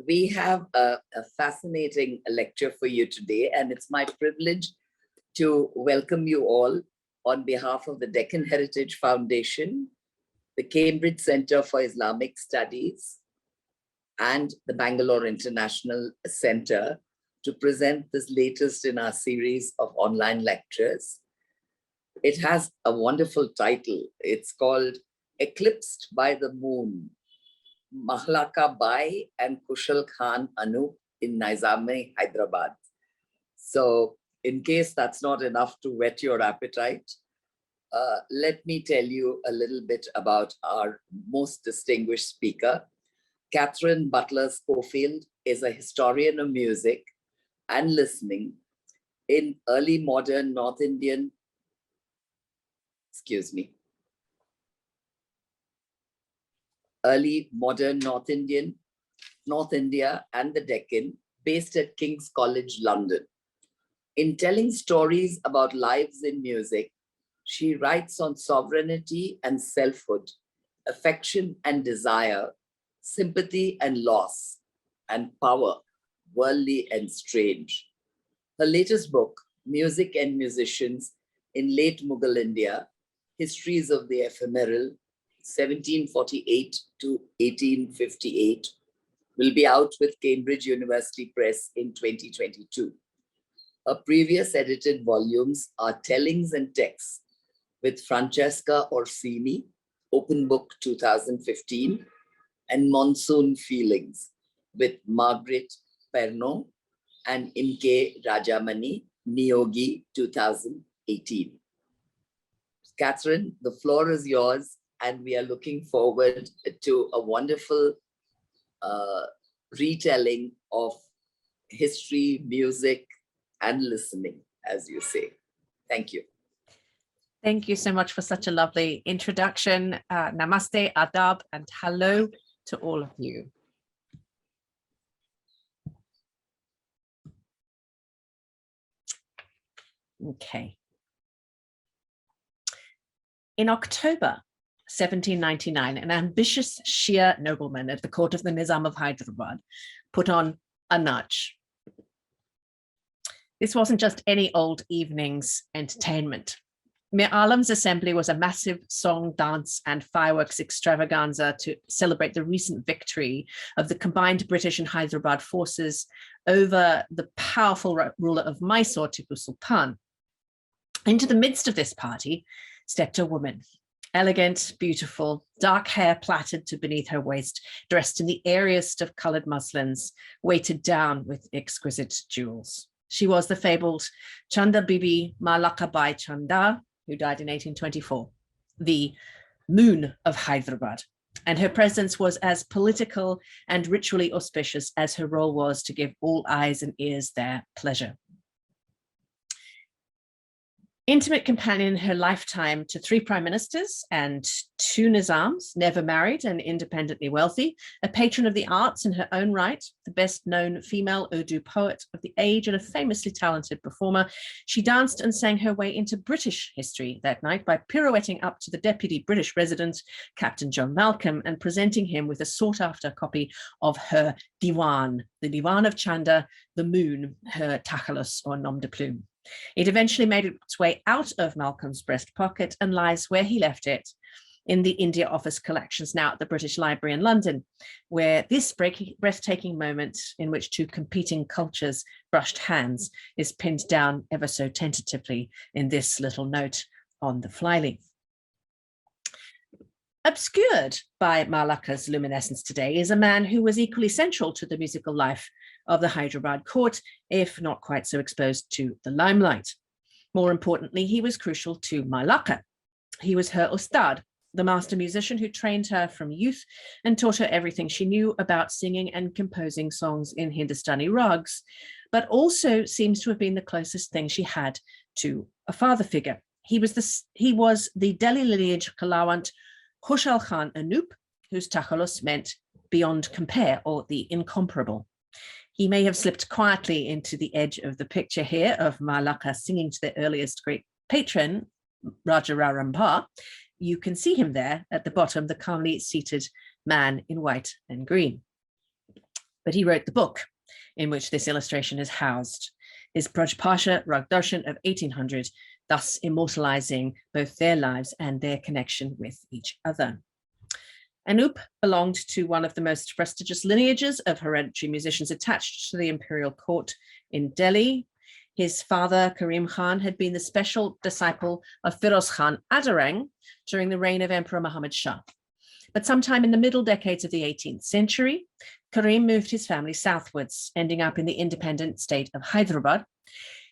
We have a fascinating lecture for you today, and it's my privilege to welcome you all on behalf of the Deccan Heritage Foundation, the Cambridge Centre for Islamic Studies, and the Bangalore International Centre to present this latest in our series of online lectures. It has a wonderful title. It's called Eclipsed by the Moon, Mahlaqa Bai and Khushhal Khan Anup in Nizami Hyderabad. So in case that's not enough to whet your appetite, let me tell you a little bit about our most distinguished speaker. Katherine Butler Schofield is a historian of music and listening in early modern North India, North India and the Deccan, based at King's College, London. In telling stories about lives in music, she writes on sovereignty and selfhood, affection and desire, sympathy and loss, and power, worldly and strange. Her latest book, Music and Musicians in Late Mughal India, Histories of the Ephemeral, 1748 to 1858, will be out with Cambridge University Press in 2022. Her previous edited volumes are Tellings and Texts with Francesca Orsini, Open Book 2015, and Monsoon Feelings with Margaret Perno and Imke Rajamani, Niyogi 2018. Katherine, the floor is yours, and we are looking forward to a wonderful retelling of history, music, and listening, as you say. Thank you. Thank you so much for such a lovely introduction. Namaste, adab, and hello to all of you. Okay. In October 1799, an ambitious Shia nobleman at the court of the Nizam of Hyderabad put on a nautch. This wasn't just any old evening's entertainment. Mir Alam's assembly was a massive song, dance, and fireworks extravaganza to celebrate the recent victory of the combined British and Hyderabad forces over the powerful ruler of Mysore, Tipu Sultan. Into the midst of this party stepped a woman, elegant, beautiful, dark hair plaited to beneath her waist, dressed in the airiest of colored muslins, weighted down with exquisite jewels. She was the fabled Chanda Bibi Mahlaqa Bai Chanda, who died in 1824, the Moon of Hyderabad. And her presence was as political and ritually auspicious as her role was to give all eyes and ears their pleasure. Intimate companion in her lifetime to 3 prime ministers and 2 Nizams, never married and independently wealthy, a patron of the arts in her own right, the best known female Urdu poet of the age and a famously talented performer, she danced and sang her way into British history that night by pirouetting up to the deputy British resident, Captain John Malcolm, and presenting him with a sought-after copy of her divan, the Divan of Chanda, the Moon, her takhalus or nom de plume. It eventually made its way out of Malcolm's breast pocket and lies where he left it in the India Office collections now at the British Library in London, where this breathtaking moment in which 2 competing cultures brushed hands is pinned down ever so tentatively in this little note on the flyleaf. Obscured by Mahlaqa's luminescence today is a man who was equally central to the musical life of the Hyderabad court, if not quite so exposed to the limelight. More importantly, he was crucial to Mahlaqa. He was her ustad, the master musician who trained her from youth and taught her everything she knew about singing and composing songs in Hindustani rags, but also seems to have been the closest thing she had to a father figure. He was the Delhi lineage Kalawant Khushhal Khan Anup, whose takhalus meant beyond compare or the incomparable. He may have slipped quietly into the edge of the picture here of Mahlaqa singing to their earliest great patron, Raja Rampa. You can see him there at the bottom, the calmly seated man in white and green. But he wrote the book in which this illustration is housed, his Prajpasha Ragdarshan of 1800, thus immortalizing both their lives and their connection with each other. Anup belonged to one of the most prestigious lineages of hereditary musicians attached to the imperial court in Delhi. His father, Karim Khan, had been the special disciple of Firoz Khan Adarang during the reign of Emperor Muhammad Shah. But sometime in the middle decades of the 18th century, Karim moved his family southwards, ending up in the independent state of Hyderabad.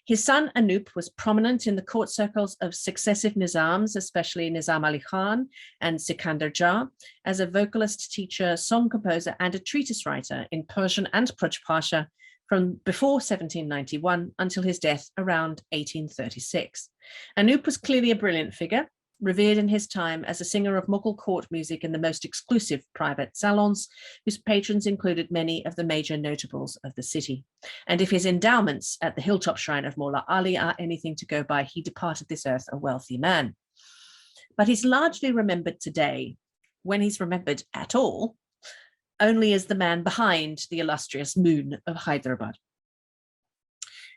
His son Anup was prominent in the court circles of successive Nizams, especially Nizam Ali Khan and Sikandar Jah, as a vocalist, teacher, song composer, and a treatise writer in Persian and Prajpasha from before 1791 until his death around 1836. Anup was clearly a brilliant figure, revered in his time as a singer of Mughal court music in the most exclusive private salons, whose patrons included many of the major notables of the city. And if his endowments at the hilltop shrine of Maula Ali are anything to go by, he departed this earth a wealthy man. But he's largely remembered today, when he's remembered at all, only as the man behind the illustrious moon of Hyderabad.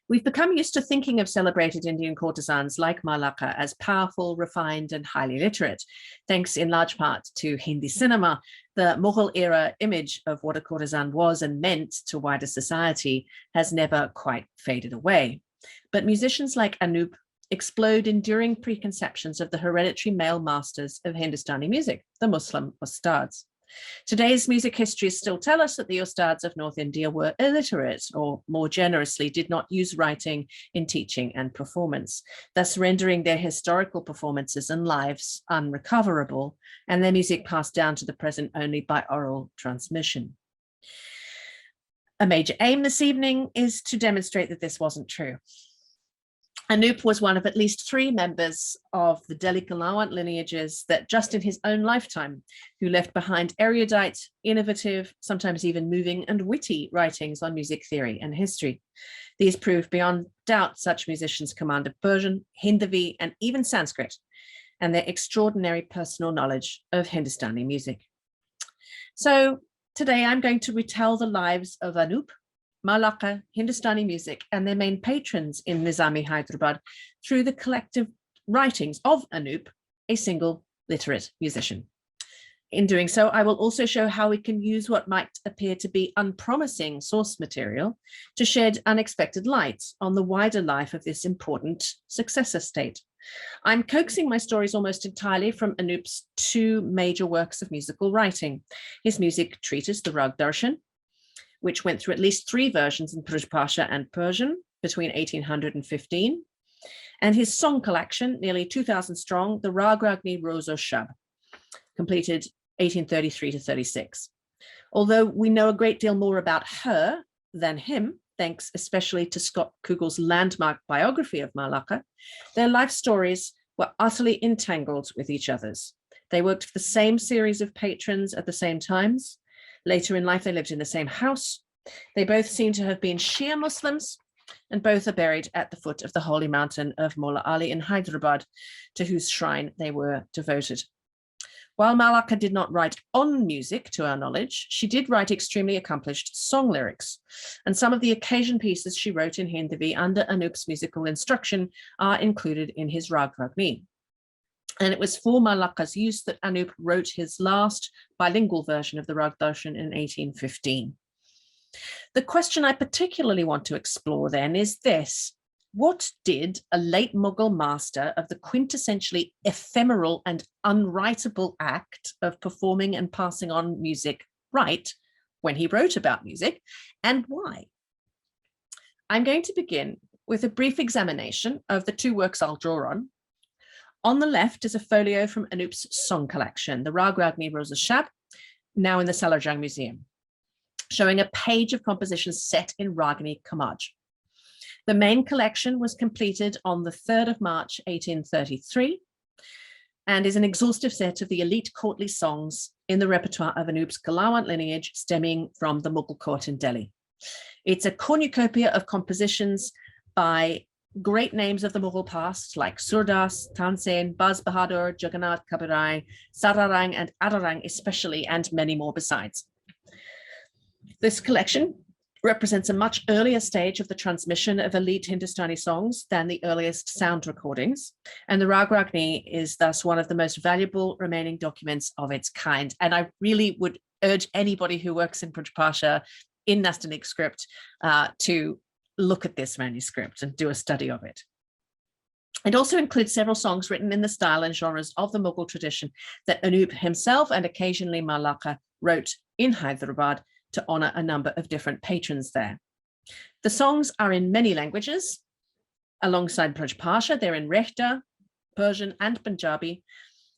We've become used to thinking of celebrated Indian courtesans like Mahlaqa as powerful, refined, and highly literate, thanks in large part to Hindi cinema. The Mughal era image of what a courtesan was and meant to wider society has never quite faded away. But musicians like Anup explode enduring preconceptions of the hereditary male masters of Hindustani music, the Muslim ustads. Today's music histories still tell us that the ustads of North India were illiterate, or more generously, did not use writing in teaching and performance, thus rendering their historical performances and lives unrecoverable, and their music passed down to the present only by oral transmission. A major aim this evening is to demonstrate that this wasn't true. Anup was one of at least 3 members of the Delhi Kalawant lineages that just in his own lifetime, who left behind erudite, innovative, sometimes even moving and witty writings on music theory and history. These prove beyond doubt such musicians' command of Persian, Hindavi, and even Sanskrit, and their extraordinary personal knowledge of Hindustani music. So today I'm going to retell the lives of Anup, Mahlaqa, Hindustani music, and their main patrons in Nizami Hyderabad through the collective writings of Anup, a single literate musician. In doing so, I will also show how we can use what might appear to be unpromising source material to shed unexpected light on the wider life of this important successor state. I'm coaxing my stories almost entirely from Anup's 2 major works of musical writing, his music treatise, the Ragdarshan, which went through at least 3 versions in Prajpasha and Persian between 1800 and 15, and his song collection, nearly 2,000 strong, the Rag-Ragni Rozo Shab, completed 1833 to 36. Although we know a great deal more about her than him, thanks especially to Scott Kugel's landmark biography of Mahlaqa, their life stories were utterly entangled with each other's. They worked for the same series of patrons at the same times. Later in life, they lived in the same house. They both seem to have been Shia Muslims, and both are buried at the foot of the holy mountain of Maula Ali in Hyderabad, to whose shrine they were devoted. While Mahlaqa did not write on music, to our knowledge, she did write extremely accomplished song lyrics, and some of the occasion pieces she wrote in Hindavi under Anup's musical instruction are included in his Rag-Ragni. And it was for Mahlaqa's use that Anup wrote his last bilingual version of the Ragdarshan in 1815. The question I particularly want to explore then is this: what did a late Mughal master of the quintessentially ephemeral and unwritable act of performing and passing on music write when he wrote about music, and why? I'm going to begin with a brief examination of the 2 works I'll draw on. On the left is a folio from Anup's song collection, the Rag-Ragni Roza Shab, now in the Salarjung Museum, showing a page of compositions set in Ragini Kamaj. The main collection was completed on the 3rd of March, 1833, and is an exhaustive set of the elite courtly songs in the repertoire of Anup's Kalawant lineage stemming from the Mughal court in Delhi. It's a cornucopia of compositions by great names of the Mughal past like Surdas, Tansen, Baz Bahadur, Jagannath Kabirai, Sararang and Adarang especially, and many more besides. This collection represents a much earlier stage of the transmission of elite Hindustani songs than the earliest sound recordings, and the Rag Ragni is thus one of the most valuable remaining documents of its kind. And I really would urge anybody who works in Braj in Nastanic script to look at this manuscript and do a study of it. It also includes several songs written in the style and genres of the Mughal tradition that Anup himself and occasionally Mahlaqa wrote in Hyderabad to honor a number of different patrons there. The songs are in many languages. Alongside Braj, they're in Rehta, Persian, and Punjabi,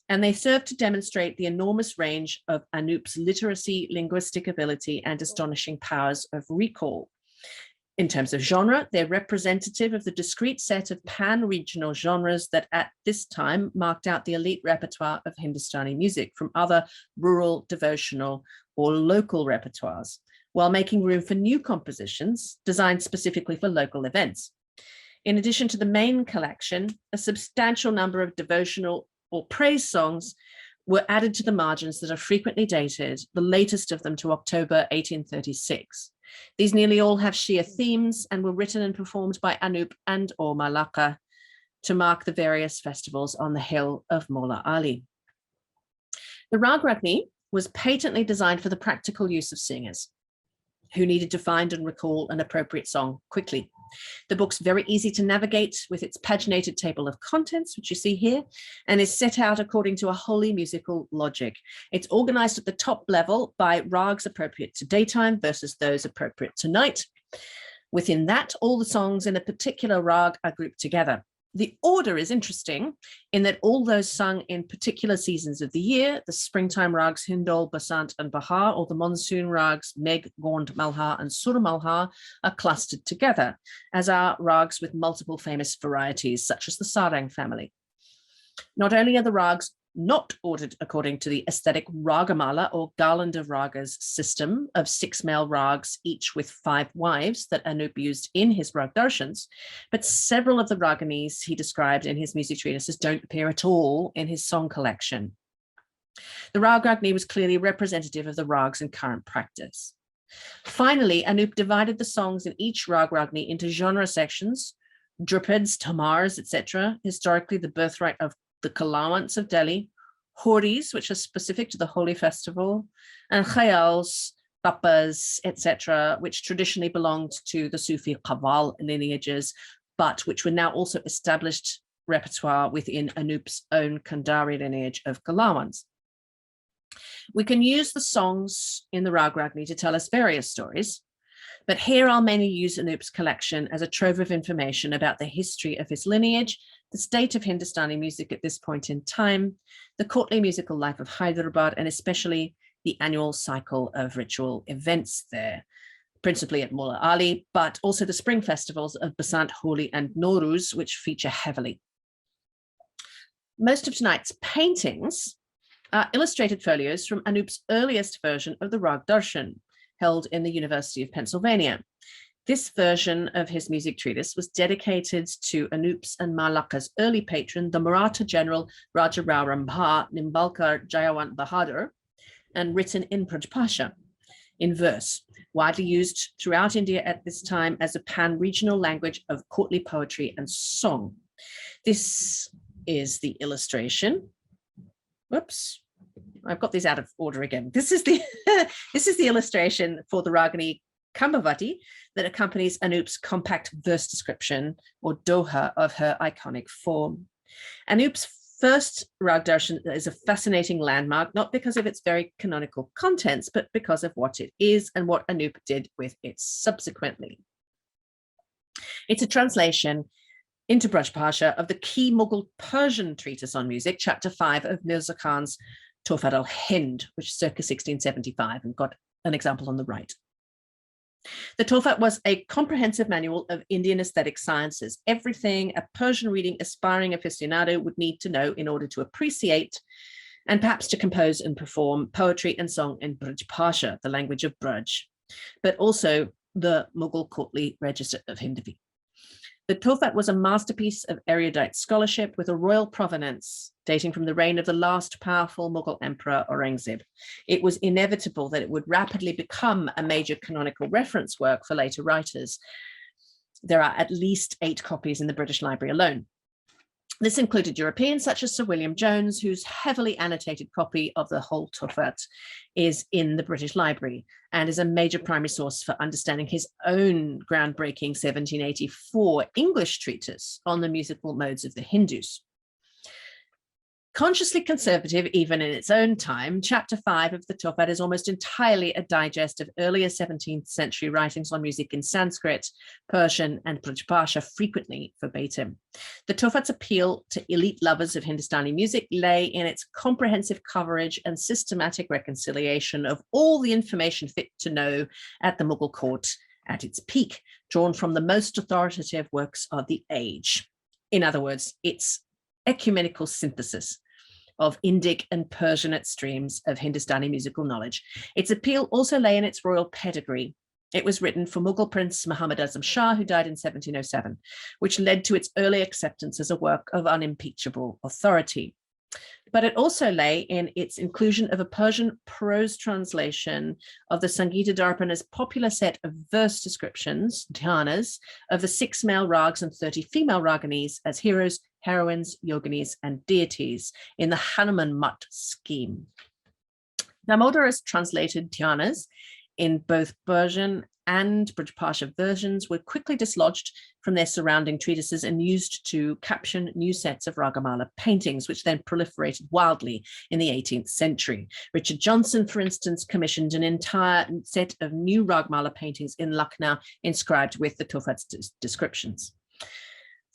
and they serve to demonstrate the enormous range of Anup's literacy, linguistic ability, and astonishing powers of recall. In terms of genre, they're representative of the discrete set of pan-regional genres that at this time marked out the elite repertoire of Hindustani music from other rural, devotional, or local repertoires, while making room for new compositions designed specifically for local events. In addition to the main collection, a substantial number of devotional or praise songs were added to the margins that are frequently dated, the latest of them to October 1836. These nearly all have Shia themes and were written and performed by Anup and or Mahlaqa to mark the various festivals on the hill of Maula Ali. The Rag Ragni was patently designed for the practical use of singers who needed to find and recall an appropriate song quickly. The book's very easy to navigate with its paginated table of contents, which you see here, and is set out according to a wholly musical logic. It's organized at the top level by rags appropriate to daytime versus those appropriate to night. Within that, all the songs in a particular rag are grouped together. The order is interesting in that all those sung in particular seasons of the year, the springtime rags Hindol, Basant, and Bahar, or the monsoon rags Megh, Gond, Malhar, and Sur Malhar are clustered together, as are rags with multiple famous varieties, such as the Sarang family. Not only are the rags not ordered according to the aesthetic ragamala or garland of ragas system of 6 male rags, each with 5 wives that Anup used in his rag darshans, but several of the raganis he described in his music treatises don't appear at all in his song collection. The Rag Ragni was clearly representative of the rags in current practice. Finally, Anup divided the songs in each Rag Ragni into genre sections, Drupads, Tamars, etc., historically the birthright of the Kalawants of Delhi, Horis, which are specific to the holy festival, and Khayals, Papas, etc., which traditionally belonged to the Sufi Qawwal lineages, but which were now also established repertoire within Anup's own Kandari lineage of Kalawans. We can use the songs in the Rag Ragni to tell us various stories, but here I'll mainly use Anup's collection as a trove of information about the history of his lineage, the state of Hindustani music at this point in time, the courtly musical life of Hyderabad, and especially the annual cycle of ritual events there, principally at Maula Ali, but also the spring festivals of Basant, Holi, and Nowruz, which feature heavily. Most of tonight's paintings are illustrated folios from Anup's earliest version of the Rag Darshan, held in the University of Pennsylvania. This version of his music treatise was dedicated to Anup's and Mahlaqa's early patron, the Maratha general Raja Rao Rambha Nimbalkar Jayawant Bahadur, and written in Braj in verse, widely used throughout India at this time as a pan-regional language of courtly poetry and song. This is the illustration. Whoops. I've got these out of order again. This is the illustration for the Ragini Kambavati that accompanies Anup's compact verse description or doha of her iconic form. Anup's first Rag Darshan is a fascinating landmark, not because of its very canonical contents, but because of what it is and what Anup did with it subsequently. It's a translation into Braj of the key Mughal Persian treatise on music, chapter 5 of Mirza Khan's Tuhfat al-Hind, which is circa 1675, and got an example on the right. The Tuhfat was a comprehensive manual of Indian aesthetic sciences, everything a Persian reading aspiring aficionado would need to know in order to appreciate and perhaps to compose and perform poetry and song in Braj, the language of Braj, but also the Mughal courtly register of Hindavi. The Tofat was a masterpiece of erudite scholarship with a royal provenance dating from the reign of the last powerful Mughal emperor Aurangzeb. It was inevitable that it would rapidly become a major canonical reference work for later writers. There are at least 8 copies in the British Library alone. This included Europeans such as Sir William Jones, whose heavily annotated copy of the whole Tofat is in the British Library and is a major primary source for understanding his own groundbreaking 1784 English treatise on the musical modes of the Hindus. Consciously conservative, even in its own time, Chapter 5 of the Tofat is almost entirely a digest of earlier 17th century writings on music in Sanskrit, Persian, and Brajbhasha, frequently verbatim. The Tofat's appeal to elite lovers of Hindustani music lay in its comprehensive coverage and systematic reconciliation of all the information fit to know at the Mughal court at its peak, drawn from the most authoritative works of the age. In other words, its ecumenical synthesis of Indic and Persianate streams of Hindustani musical knowledge. Its appeal also lay in its royal pedigree. It was written for Mughal Prince Muhammad Azam Shah, who died in 1707, which led to its early acceptance as a work of unimpeachable authority. But it also lay in its inclusion of a Persian prose translation of the Sangeeta Darpana's popular set of verse descriptions, dhyanas, of the 6 male rags and 30 female raganis as heroes, heroines, yoginis, and deities in the Hanuman Mat scheme. Damodar's translated dhyanas in both Persian and Brajbhasha versions were quickly dislodged from their surrounding treatises and used to caption new sets of ragamala paintings, which then proliferated wildly in the 18th century. Richard Johnson, for instance, commissioned an entire set of new ragamala paintings in Lucknow inscribed with the Tofat's descriptions.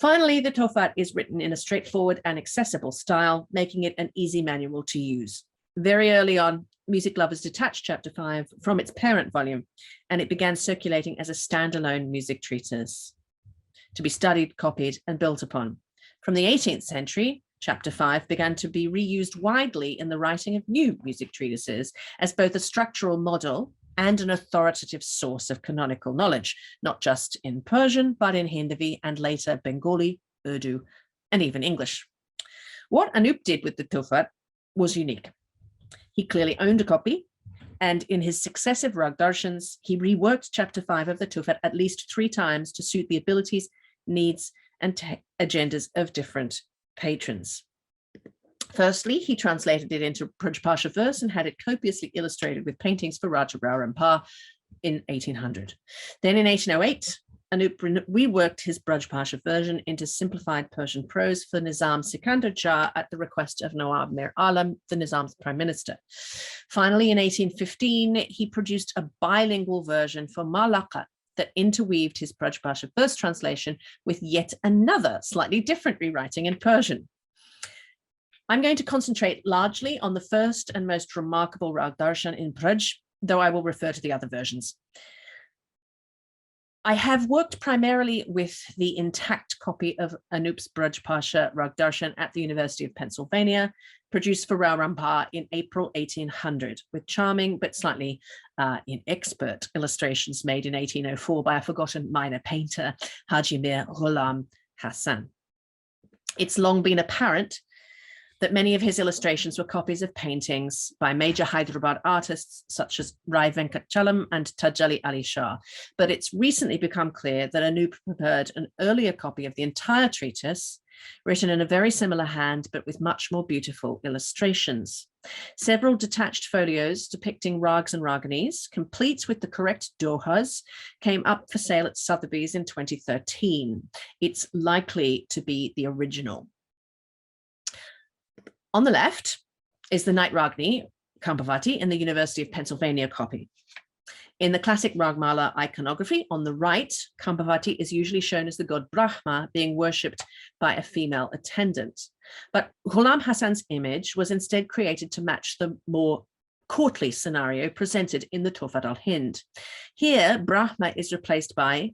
Finally, the Tofat is written in a straightforward and accessible style, making it an easy manual to use. Very early on, music lovers detached Chapter 5 from its parent volume, and it began circulating as a standalone music treatise to be studied, copied, and built upon. From the 18th century, Chapter 5 began to be reused widely in the writing of new music treatises as both a structural model and an authoritative source of canonical knowledge, not just in Persian, but in Hindi and later Bengali, Urdu, and even English. What Anup did with the Tofat was unique. He clearly owned a copy, and in his successive Rag Darshans, he reworked Chapter 5 of the Tofat at least 3 times to suit the abilities, needs, and agendas of different patrons. Firstly, he translated it into Brajbhasha verse and had it copiously illustrated with paintings for Raja Rao Rampa in 1800. Then in 1808, Anup reworked his Brajbhasha version into simplified Persian prose for Nizam Sikandar Shah at the request of Nawab Mir Alam, the Nizam's prime minister. Finally, in 1815, he produced a bilingual version for Mahlaqa that interweaved his Brajbhasha verse translation with yet another slightly different rewriting in Persian. I'm going to concentrate largely on the first and most remarkable Rag Darshan in Braj, though I will refer to the other versions. I have worked primarily with the intact copy of Anup's Brajbhasha Rag Darshan at the University of Pennsylvania, produced for Rao Rampa in April 1800, with charming but slightly inexpert illustrations made in 1804 by a forgotten minor painter, Haji Mir Ghulam Hassan. It's long been apparent that many of his illustrations were copies of paintings by major Hyderabad artists such as Rai Venkatachalam and Tajali Ali Shah. But it's recently become clear that Anup prepared an earlier copy of the entire treatise, written in a very similar hand, but with much more beautiful illustrations. Several detached folios depicting rags and raganis, complete with the correct dohas, came up for sale at Sotheby's in 2013. It's likely to be the original. On the left is the Night Ragni, Kampavati, in the University of Pennsylvania copy. In the classic Ragmala iconography, on the right, Kampavati is usually shown as the god Brahma being worshipped by a female attendant. But Ghulam Hassan's image was instead created to match the more courtly scenario presented in the Tofat al-Hind. Here, Brahma is replaced by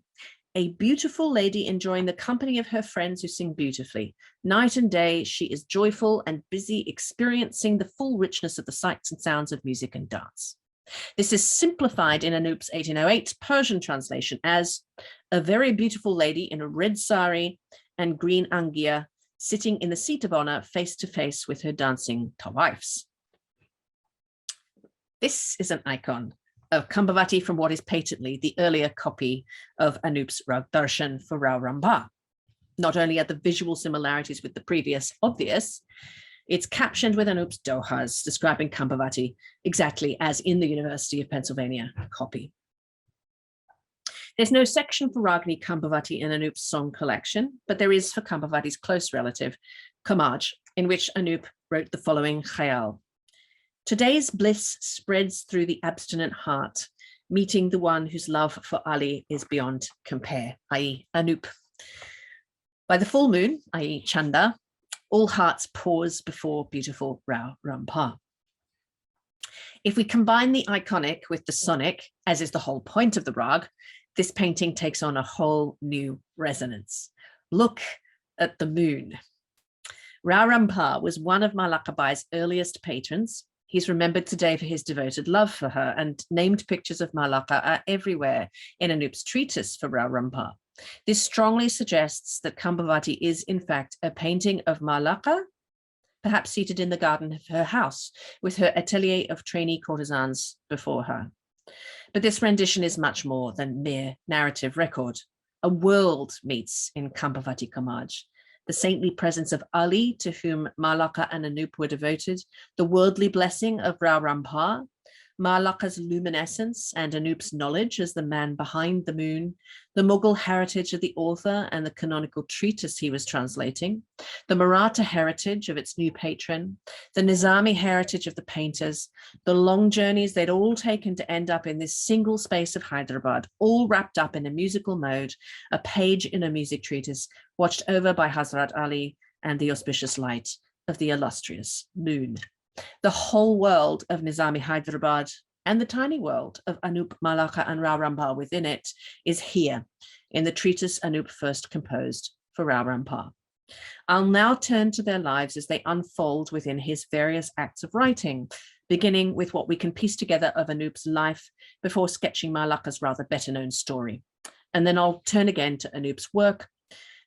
a beautiful lady enjoying the company of her friends who sing beautifully. Night and day, she is joyful and busy experiencing the full richness of the sights and sounds of music and dance. This is simplified in Anup's 1808 Persian translation as a very beautiful lady in a red sari and green angia sitting in the seat of honor face to face with her dancing wives. This is an icon of Kambhavati from what is patently the earlier copy of Anup's Rag Darshan for Rao Ramba. Not only are the visual similarities with the previous obvious, it's captioned with Anup's dohas describing Kambhavati exactly as in the University of Pennsylvania copy. There's no section for Ragini Kambhavati in Anup's song collection, but there is for Kambhavati's close relative, Kamaj, in which Anup wrote the following khayal. Today's bliss spreads through the abstinent heart, meeting the one whose love for Ali is beyond compare, i.e. Anup. By the full moon, i.e. Chanda, all hearts pause before beautiful Rao Rampa. If we combine the iconic with the sonic, as is the whole point of the rag, this painting takes on a whole new resonance. Look at the moon. Rao Rampa was one of Mahlaqa Bai's earliest patrons. He's remembered today for his devoted love for her, and named pictures of Mahlaqa are everywhere in Anup's treatise for Rao Rampa. This strongly suggests that Kambhavati is in fact a painting of Mahlaqa, perhaps seated in the garden of her house with her atelier of trainee courtesans before her. But this rendition is much more than mere narrative record. A world meets in Kambhavati Kamaj. The saintly presence of Ali, to whom Mahlaqa and Anup were devoted, the worldly blessing of Rao Rampa, Mahlaqa's luminescence and Anup's knowledge as the man behind the moon, the Mughal heritage of the author and the canonical treatise he was translating, the Maratha heritage of its new patron, the Nizami heritage of the painters, the long journeys they'd all taken to end up in this single space of Hyderabad, all wrapped up in a musical mode, a page in a music treatise, watched over by Hazrat Ali and the auspicious light of the illustrious moon. The whole world of Nizami Hyderabad and the tiny world of Anup, Mahlaqa and Rao Rampa within it is here in the treatise Anup first composed for Rao Rampa. I'll now turn to their lives as they unfold within his various acts of writing, beginning with what we can piece together of Anup's life before sketching Mahlaqa's rather better known story. And then I'll turn again to Anup's work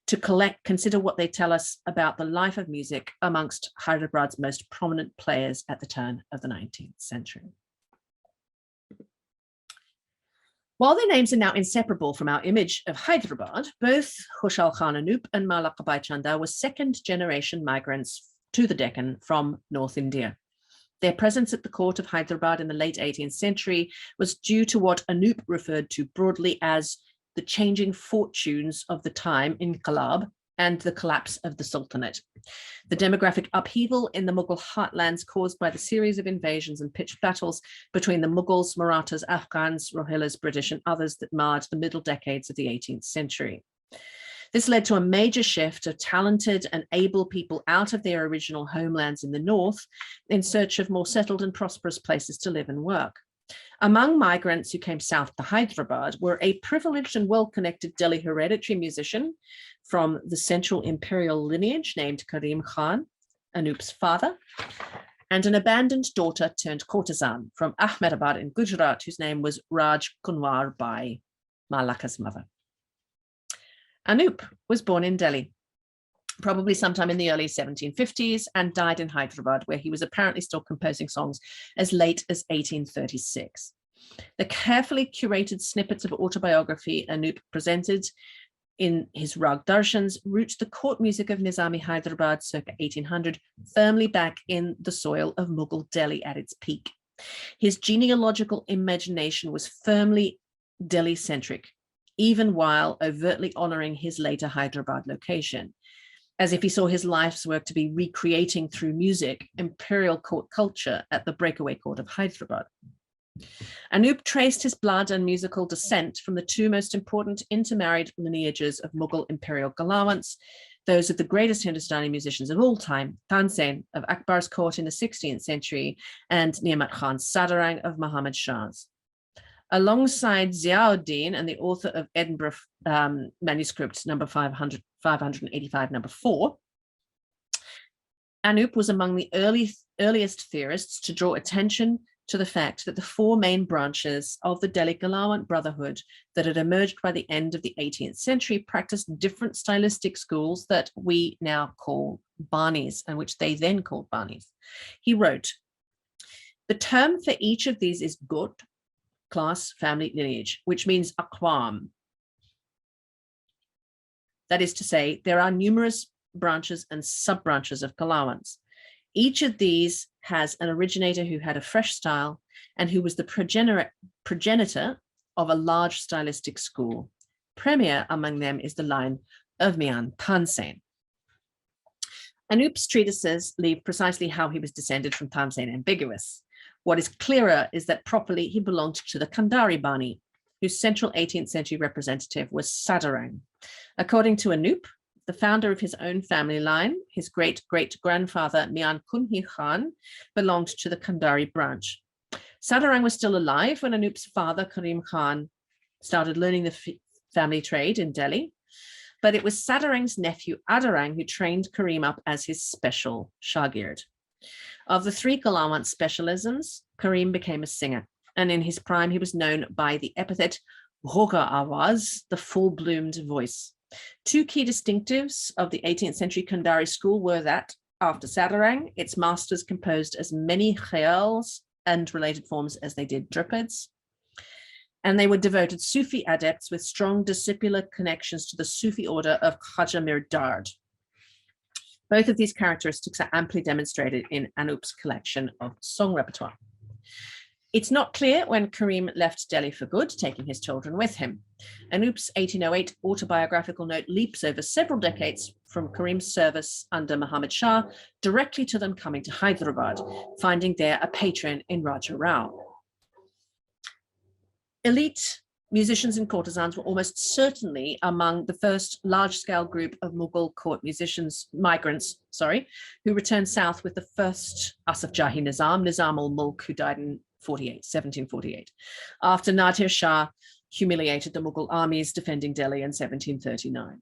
to consider what they tell us about the life of music amongst Hyderabad's most prominent players at the turn of the 19th century. While their names are now inseparable from our image of Hyderabad, both Khushhal Khan Anup and Mahlaqa Bai Chanda were second-generation migrants to the Deccan from North India. Their presence at the court of Hyderabad in the late 18th century was due to what Anup referred to broadly as the changing fortunes of the time in Inqilab and the collapse of the Sultanate. The demographic upheaval in the Mughal heartlands caused by the series of invasions and pitched battles between the Mughals, Marathas, Afghans, Rohillas, British, and others that marred the middle decades of the 18th century. This led to a major shift of talented and able people out of their original homelands in the north in search of more settled and prosperous places to live and work. Among migrants who came south to Hyderabad were a privileged and well-connected Delhi hereditary musician from the central imperial lineage named Karim Khan, Anup's father, and an abandoned daughter turned courtesan from Ahmedabad in Gujarat, whose name was Raj Kunwar Bai, Mahlaqa's mother. Anup was born in Delhi, probably sometime in the early 1750s, and died in Hyderabad, where he was apparently still composing songs as late as 1836. The carefully curated snippets of autobiography Anup presented in his Rag Darshans root the court music of Nizami Hyderabad circa 1800 firmly back in the soil of Mughal Delhi at its peak. His genealogical imagination was firmly Delhi-centric, even while overtly honoring his later Hyderabad location, as if he saw his life's work to be recreating through music imperial court culture at the breakaway court of Hyderabad. Anup traced his blood and musical descent from the two most important intermarried lineages of Mughal imperial ghalawants, those of the greatest Hindustani musicians of all time, Tansen of Akbar's court in the 16th century and Niamat Khan Sadarang of Muhammad Shah's. Alongside Ziauddin and the author of Edinburgh manuscript number 585, number 4, Anup was among the earliest theorists to draw attention to the fact that the four main branches of the Delhi Galawant Brotherhood that had emerged by the end of the 18th century practiced different stylistic schools that we now call Banis, and which they then called Banis. He wrote, "The term for each of these is Gut, class, family, lineage, which means aqwam. That is to say, there are numerous branches and sub-branches of Kalawans. Each of these has an originator who had a fresh style and who was the progenitor of a large stylistic school. Premier among them is the line of Mian Tansen." Anup's treatises leave precisely how he was descended from Tansen ambiguous. What is clearer is that properly he belonged to the Kandari Bani, whose central 18th century representative was Sadarang. According to Anup, the founder of his own family line, his great-great-grandfather Mian Kunhi Khan, belonged to the Kandari branch. Sadarang was still alive when Anup's father, Karim Khan, started learning the family trade in Delhi, but it was Sadarang's nephew Adarang who trained Karim up as his special shagird. Of the three Galawant specialisms, Karim became a singer, and in his prime he was known by the epithet Ghoga Awaz, the full-bloomed voice. Two key distinctives of the 18th century Kandari school were that, after Sadarang, its masters composed as many khayals and related forms as they did dripids, and they were devoted Sufi adepts with strong discipular connections to the Sufi order of Khaja Mirdad. Both of these characteristics are amply demonstrated in Anup's collection of song repertoire. It's not clear when Karim left Delhi for good, taking his children with him. Anup's 1808 autobiographical note leaps over several decades from Karim's service under Muhammad Shah directly to them coming to Hyderabad, finding there a patron in Raja Rao. Elite musicians and courtesans were almost certainly among the first large-scale group of Mughal court migrants, who returned south with the first Asaf Jahi Nizam ul-Mulk, who died in 1748, after Nadir Shah humiliated the Mughal armies defending Delhi in 1739.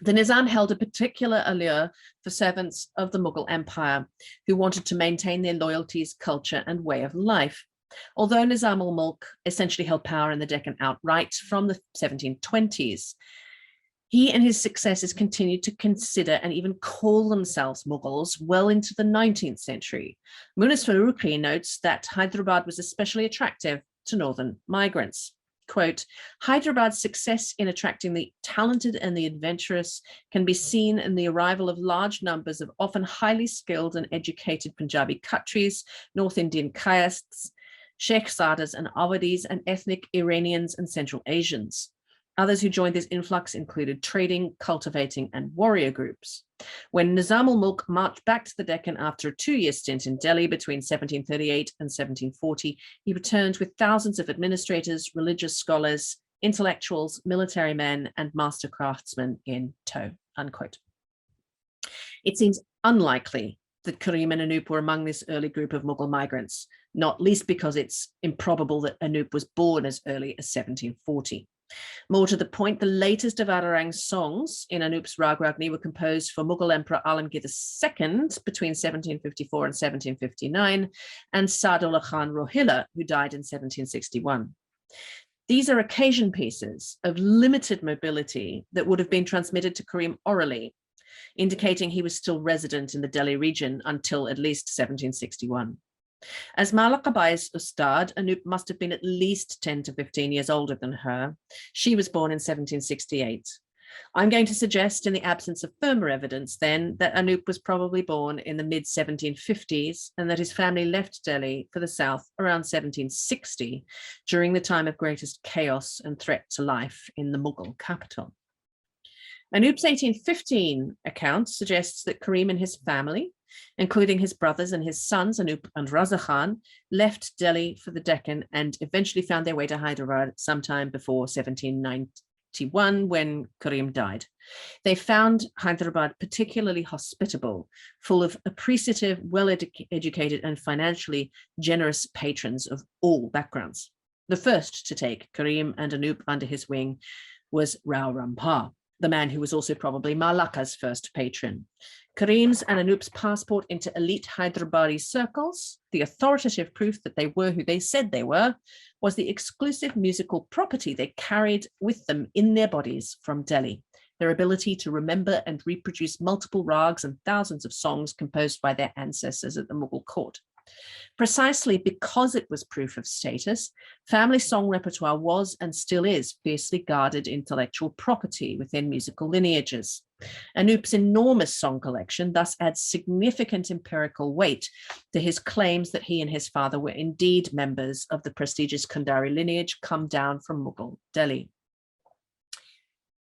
The Nizam held a particular allure for servants of the Mughal Empire who wanted to maintain their loyalties, culture, and way of life. Although Nizam ul-Mulk essentially held power in the Deccan outright from the 1720s, he and his successors continued to consider and even call themselves Mughals well into the 19th century. Munis Farooqi notes that Hyderabad was especially attractive to northern migrants. Quote, "Hyderabad's success in attracting the talented and the adventurous can be seen in the arrival of large numbers of often highly skilled and educated Punjabi Khatris, North Indian castes, Shekhzadas and Awadis, and ethnic Iranians and Central Asians. Others who joined this influx included trading, cultivating, and warrior groups. When Nizam ul-Mulk marched back to the Deccan after a 2-year stint in Delhi between 1738 and 1740, he returned with thousands of administrators, religious scholars, intellectuals, military men, and master craftsmen in tow," unquote. It seems unlikely that Karim and Anup were among this early group of Mughal migrants, not least because it's improbable that Anup was born as early as 1740. More to the point, the latest of Adarang's songs in Anup's Rag Ragni were composed for Mughal Emperor Alamgir II between 1754 and 1759, and Saadullah Khan Rohilla, who died in 1761. These are occasion pieces of limited mobility that would have been transmitted to Karim orally, indicating he was still resident in the Delhi region until at least 1761. As Mahlaqa Bai's Ustad, Anup must have been at least 10 to 15 years older than her. She was born in 1768. I'm going to suggest, in the absence of firmer evidence then, that Anup was probably born in the mid-1750s and that his family left Delhi for the south around 1760, during the time of greatest chaos and threat to life in the Mughal capital. Anup's 1815 account suggests that Karim and his family, including his brothers and his sons, Anup and Raza Khan, left Delhi for the Deccan and eventually found their way to Hyderabad sometime before 1791 when Karim died. They found Hyderabad particularly hospitable, full of appreciative, well-educated and financially generous patrons of all backgrounds. The first to take Karim and Anup under his wing was Rao Rampa, the man who was also probably Mahlaqa's first patron. Karim's and Anup's passport into elite Hyderabadi circles, the authoritative proof that they were who they said they were, was the exclusive musical property they carried with them in their bodies from Delhi. Their ability to remember and reproduce multiple rags and thousands of songs composed by their ancestors at the Mughal court. Precisely because it was proof of status, family song repertoire was and still is fiercely guarded intellectual property within musical lineages. Anup's enormous song collection thus adds significant empirical weight to his claims that he and his father were indeed members of the prestigious Kandari lineage come down from Mughal Delhi.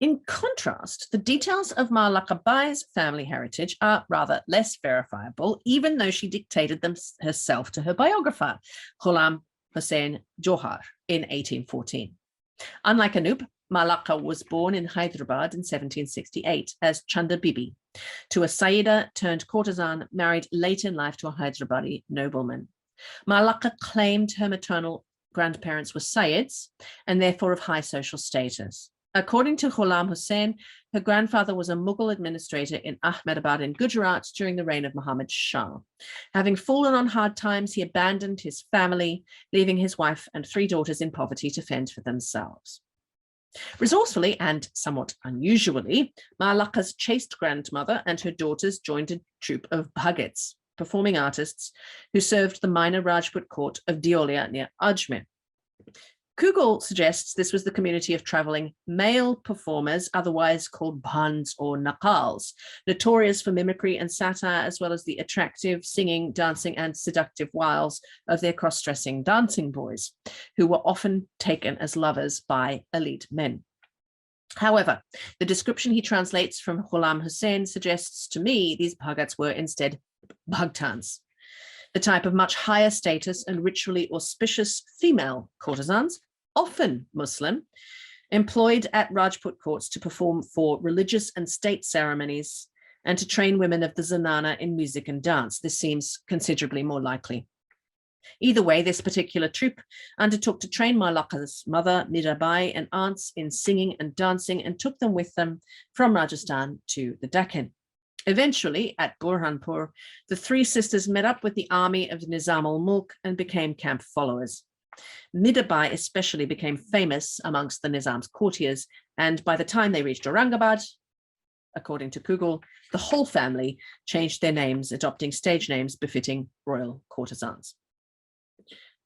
In contrast, the details of Mahlaqa Bai's family heritage are rather less verifiable, even though she dictated them herself to her biographer, Ghulam Hussain Johar, in 1814. Unlike Anup, Mahlaqa was born in Hyderabad in 1768 as Chanda Bibi, to a Sayyida turned courtesan married late in life to a Hyderabadi nobleman. Mahlaqa claimed her maternal grandparents were Sayyids and therefore of high social status. According to Ghulam Hussain, her grandfather was a Mughal administrator in Ahmedabad in Gujarat during the reign of Muhammad Shah. Having fallen on hard times, he abandoned his family, leaving his wife and 3 daughters in poverty to fend for themselves. Resourcefully and somewhat unusually, Mahlaqa's chaste grandmother and her daughters joined a troupe of bhagats, performing artists, who served the minor Rajput court of Deolia near Ajmer. Kugel suggests this was the community of traveling male performers, otherwise called bhans or naqals, notorious for mimicry and satire, as well as the attractive singing, dancing, and seductive wiles of their cross-dressing dancing boys, who were often taken as lovers by elite men. However, the description he translates from Ghulam Hussain suggests to me these bhagats were instead bhagtans, the type of much higher status and ritually auspicious female courtesans, often Muslim, employed at Rajput courts to perform for religious and state ceremonies and to train women of the zanana in music and dance. This seems considerably more likely. Either way, this particular troupe undertook to train Mahlaqa's mother, Mirabai, and aunts in singing and dancing and took them with them from Rajasthan to the Deccan. Eventually, at Burhanpur, the 3 sisters met up with the army of Nizam al-Mulk and became camp followers. Mirabai especially became famous amongst the Nizam's courtiers, and by the time they reached Aurangabad, according to Kugel, the whole family changed their names, adopting stage names befitting royal courtesans.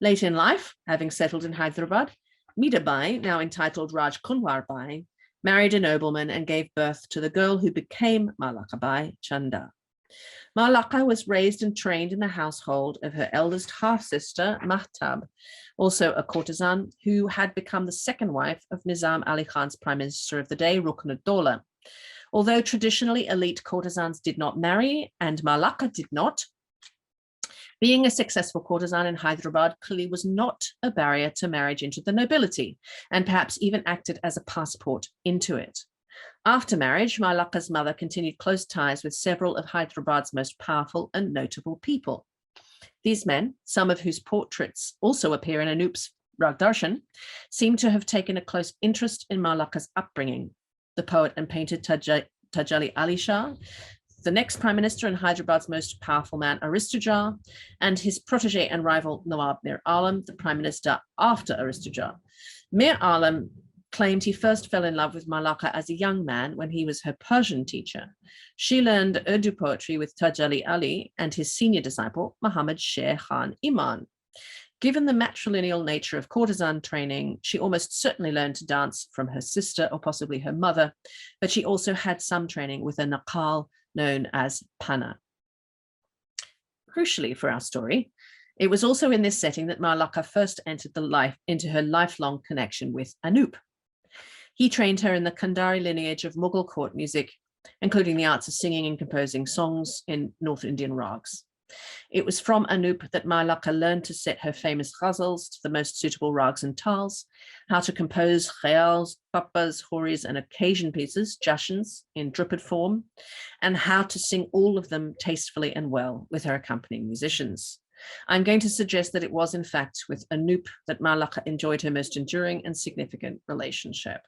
Late in life, having settled in Hyderabad, Mirabai, now entitled Raj Kunwar Bai, married a nobleman and gave birth to the girl who became Mahlaqa Bai Chanda. Mahlaqa was raised and trained in the household of her eldest half-sister, Mahtab, also a courtesan who had become the second wife of Nizam Ali Khan's Prime Minister of the day, Rukn-ud-Dawla. Although traditionally elite courtesans did not marry, and Mahlaqa did not, being a successful courtesan in Hyderabad clearly was not a barrier to marriage into the nobility, and perhaps even acted as a passport into it. After marriage, Mahlaqa's mother continued close ties with several of Hyderabad's most powerful and notable people. These men, some of whose portraits also appear in Anup's Ragdarshan, seem to have taken a close interest in Mahlaqa's upbringing. The poet and painter Tajali Ali Shah, the next prime minister and Hyderabad's most powerful man, Aristoja, and his protege and rival Nawab Mir Alam, the prime minister after Aristoja. Mir Alam claimed he first fell in love with Mahlaqa as a young man when he was her Persian teacher. She learned Urdu poetry with Tajali Ali and his senior disciple, Muhammad Sher Khan Iman. Given the matrilineal nature of courtesan training, she almost certainly learned to dance from her sister or possibly her mother, but she also had some training with a naqal known as Pana. Crucially for our story, it was also in this setting that Mahlaqa first entered into her lifelong connection with Anup. He trained her in the Kandari lineage of Mughal court music, including the arts of singing and composing songs in North Indian rags. It was from Anup that Mahlaqa learned to set her famous ghazals to the most suitable rags and tals, how to compose khayals, pappas, horis, and occasion pieces, jashans, in Drupad form, and how to sing all of them tastefully and well with her accompanying musicians. I'm going to suggest that it was, in fact, with Anup that Mahlaqa enjoyed her most enduring and significant relationship.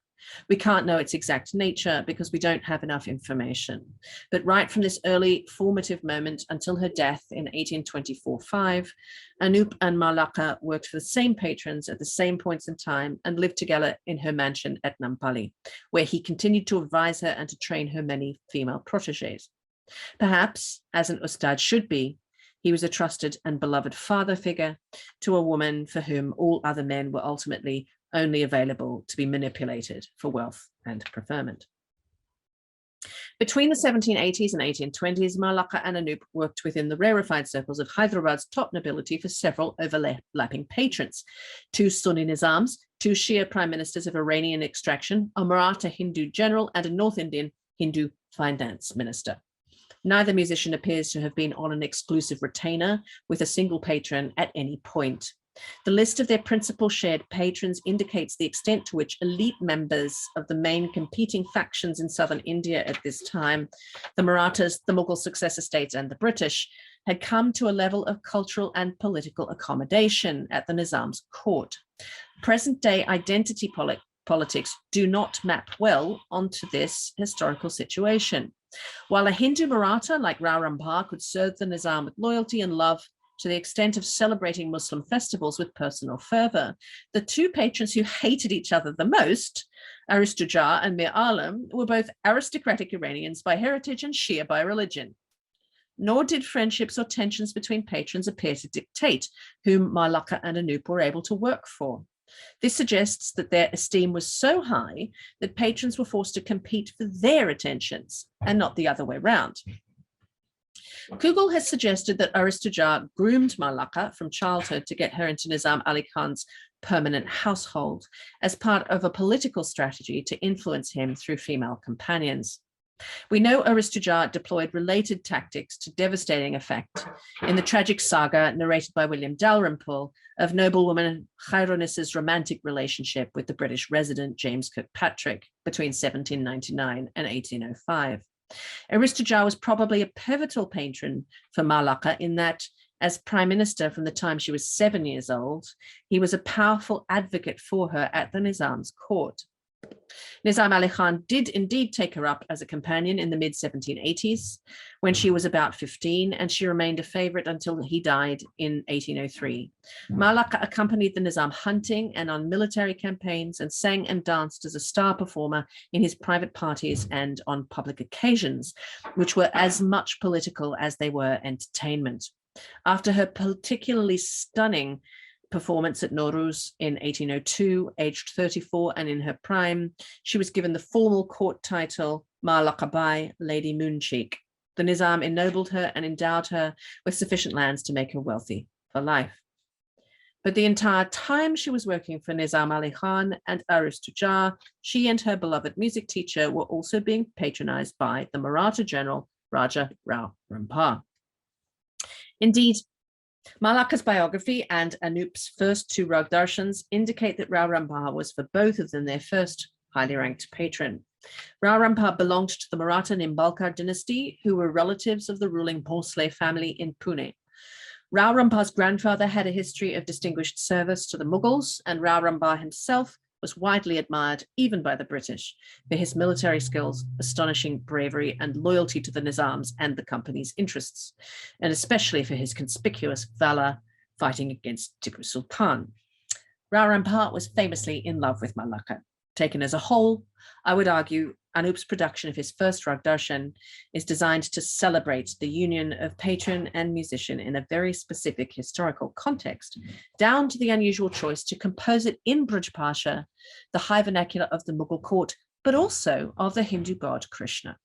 We can't know its exact nature because we don't have enough information. But right from this early formative moment until her death in 1824-5, Anup and Mahlaqa worked for the same patrons at the same points in time and lived together in her mansion at Nampally, where he continued to advise her and to train her many female proteges. Perhaps, as an ustad should be, he was a trusted and beloved father figure to a woman for whom all other men were ultimately only available to be manipulated for wealth and preferment. Between the 1780s and 1820s, Mahlaqa and Anup worked within the rarefied circles of Hyderabad's top nobility for several overlapping patrons: 2 Sunni Nizams, 2 Shia prime ministers of Iranian extraction, a Maratha Hindu general, and a North Indian Hindu finance minister. Neither musician appears to have been on an exclusive retainer with a single patron at any point. The list of their principal shared patrons indicates the extent to which elite members of the main competing factions in southern India at this time, the Marathas, the Mughal successor states, and the British, had come to a level of cultural and political accommodation at the Nizam's court. Present-day identity politics do not map well onto this historical situation. While a Hindu Maratha like Rao Rampa could serve the Nizam with loyalty and love to the extent of celebrating Muslim festivals with personal fervor, the 2 patrons who hated each other the most, Aristujar and Mir Alam, were both aristocratic Iranians by heritage and Shia by religion. Nor did friendships or tensions between patrons appear to dictate whom Mahlaqa and Anup were able to work for. This suggests that their esteem was so high that patrons were forced to compete for their attentions and not the other way round. Khushhal has suggested that Aristujar groomed Mahlaqa from childhood to get her into Nizam Ali Khan's permanent household as part of a political strategy to influence him through female companions. We know Aristujar deployed related tactics to devastating effect in the tragic saga narrated by William Dalrymple of noblewoman Khairunissa's romantic relationship with the British resident James Kirkpatrick between 1799 and 1805. Aristujar was probably a pivotal patron for Mahlaqa in that, as prime minister from the time she was 7 years old, he was a powerful advocate for her at the Nizam's court. Nizam Ali Khan did indeed take her up as a companion in the mid-1780s when she was about 15, and she remained a favorite until he died in 1803. Mahlaqa accompanied the Nizam hunting and on military campaigns and sang and danced as a star performer in his private parties and on public occasions, which were as much political as they were entertainment. After her particularly stunning performance at Nowruz in 1802, aged 34 and in her prime, she was given the formal court title Mahlaqa Bai, Lady Mooncheek. The Nizam ennobled her and endowed her with sufficient lands to make her wealthy for life. But the entire time she was working for Nizam Ali Khan and Aristujar, she and her beloved music teacher were also being patronized by the Maratha general Raja Rao Rampa. Indeed, Mahlaqa's biography and Anup's first 2 Rag Darshans indicate that Rao Rampa was for both of them their first highly ranked patron. Rao Rampa belonged to the Maratha Nimbalkar dynasty, who were relatives of the ruling Bhosle family in Pune. Rao Rampa's grandfather had a history of distinguished service to the Mughals, and Rao Rampa himself was widely admired even by the British for his military skills, astonishing bravery, and loyalty to the Nizams and the company's interests, and especially for his conspicuous valor fighting against Tipu Sultan. Rao Rampa was famously in love with Mahlaqa. Taken as a whole, I would argue Anup's production of his first Rag Darshan is designed to celebrate the union of patron and musician in a very specific historical context, down to the unusual choice to compose it in Braj Pasha, the high vernacular of the Mughal court, but also of the Hindu god Krishna.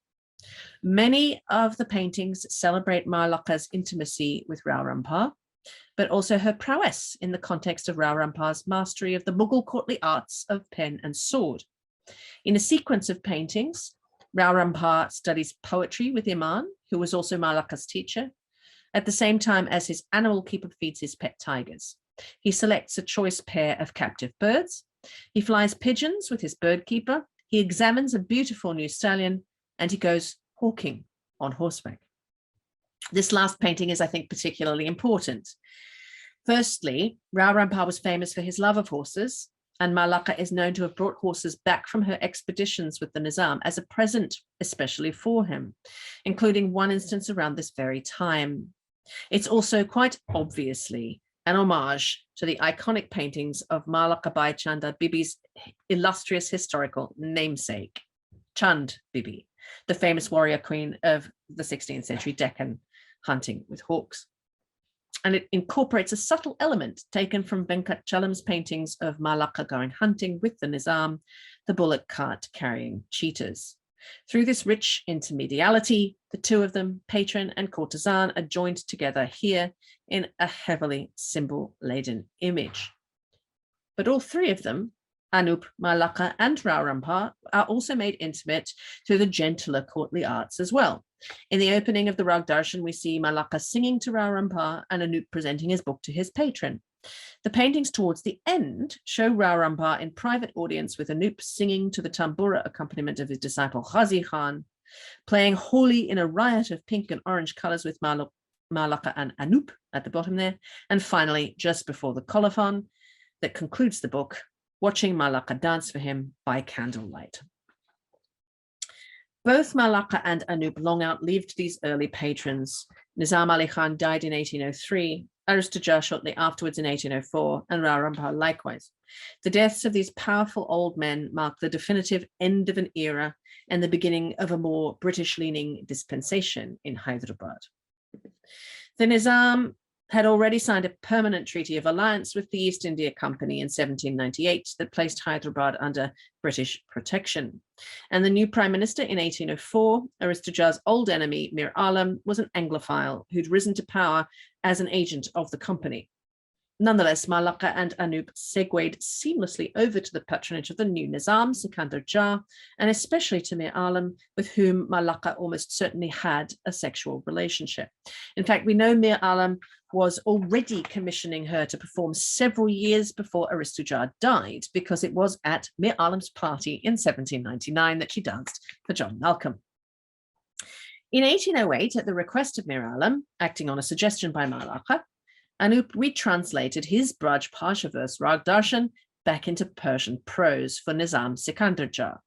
Many of the paintings celebrate Mahlaqa's intimacy with Rao Rampa, but also her prowess in the context of Rao Rampa's mastery of the Mughal courtly arts of pen and sword. In a sequence of paintings, Rao Rampa studies poetry with Iman, who was also Mahlaqa's teacher, at the same time as his animal keeper feeds his pet tigers. He selects a choice pair of captive birds. He flies pigeons with his bird keeper. He examines a beautiful new stallion, and he goes hawking on horseback. This last painting is, I think, particularly important. Firstly, Rao Rampa was famous for his love of horses, and Mahlaqa is known to have brought horses back from her expeditions with the Nizam as a present, especially for him, including one instance around this very time. It's also quite obviously an homage to the iconic paintings of Mahlaqa Bai Chanda Bibi's illustrious historical namesake, Chand Bibi, the famous warrior queen of the 16th century Deccan, hunting with hawks. And it incorporates a subtle element taken from Venkat Chalam's paintings of Mahlaqa going hunting with the Nizam, the bullock cart carrying cheetahs. Through this rich intermediality, the two of them, patron and courtesan, are joined together here in a heavily symbol-laden image. But all three of them, Anup, Mahlaqa, and Rao Rampa, are also made intimate through the gentler courtly arts as well. In the opening of the Rag Darshan, we see Mahlaqa singing to Rao Rampa and Anup presenting his book to his patron. The paintings towards the end show Rao Rampa in private audience with Anup singing to the tambura accompaniment of his disciple Ghazi Khan, playing Holi in a riot of pink and orange colors with Mahlaqa and Anup at the bottom there, and finally, just before the colophon that concludes the book, watching Mahlaqa dance for him by candlelight. Both Mahlaqa and Anup long outlived these early patrons. Nizam Ali Khan died in 1803, Aristoja shortly afterwards in 1804, and Rao Rampa likewise. The deaths of these powerful old men mark the definitive end of an era and the beginning of a more British-leaning dispensation in Hyderabad. The Nizam had already signed a permanent treaty of alliance with the East India Company in 1798 that placed Hyderabad under British protection. And the new Prime Minister in 1804, Aristoja's old enemy, Mir Alam, was an Anglophile who'd risen to power as an agent of the company. Nonetheless, Mahlaqa and Anup segued seamlessly over to the patronage of the new Nizam, Sikandar Jah, and especially to Mir Alam, with whom Mahlaqa almost certainly had a sexual relationship. In fact, we know Mir Alam was already commissioning her to perform several years before Aristoja died, because it was at Mir Alam's party in 1799 that she danced for John Malcolm. In 1808, at the request of Mir Alam, acting on a suggestion by Mahlaqa, Anup retranslated his Braj Pasha verse Rag Darshan back into Persian prose for Nizam Sikandar Jah.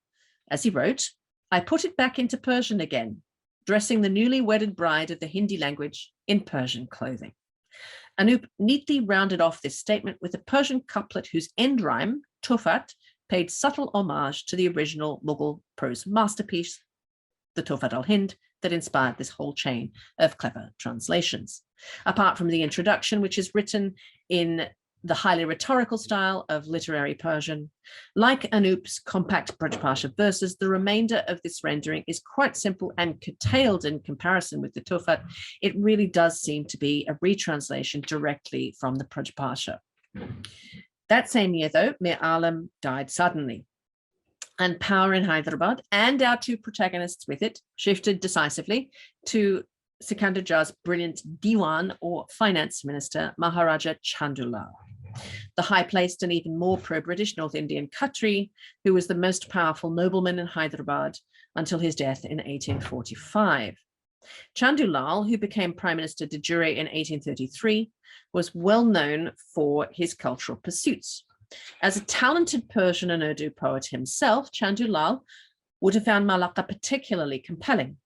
As he wrote, "I put it back into Persian again, dressing the newly wedded bride of the Hindi language in Persian clothing." Anup neatly rounded off this statement with a Persian couplet whose end rhyme, Tufat, paid subtle homage to the original Mughal prose masterpiece, the Tufat al-Hind, that inspired this whole chain of clever translations. Apart from the introduction, which is written in the highly rhetorical style of literary Persian, like Anup's compact Braj Pasha verses, the remainder of this rendering is quite simple and curtailed in comparison with the Tufat. It really does seem to be a retranslation directly from the Braj Pasha. That same year, though, Mir Alam died suddenly, and power in Hyderabad and our two protagonists with it shifted decisively to Sikandar Jah's brilliant divan, or finance minister, Maharaja Chandu Lal, the high-placed and even more pro-British North Indian Khatri, who was the most powerful nobleman in Hyderabad until his death in 1845. Chandu Lal, who became Prime Minister de jure in 1833, was well known for his cultural pursuits. As a talented Persian and Urdu poet himself, Chandu Lal would have found Mahlaqa particularly compelling.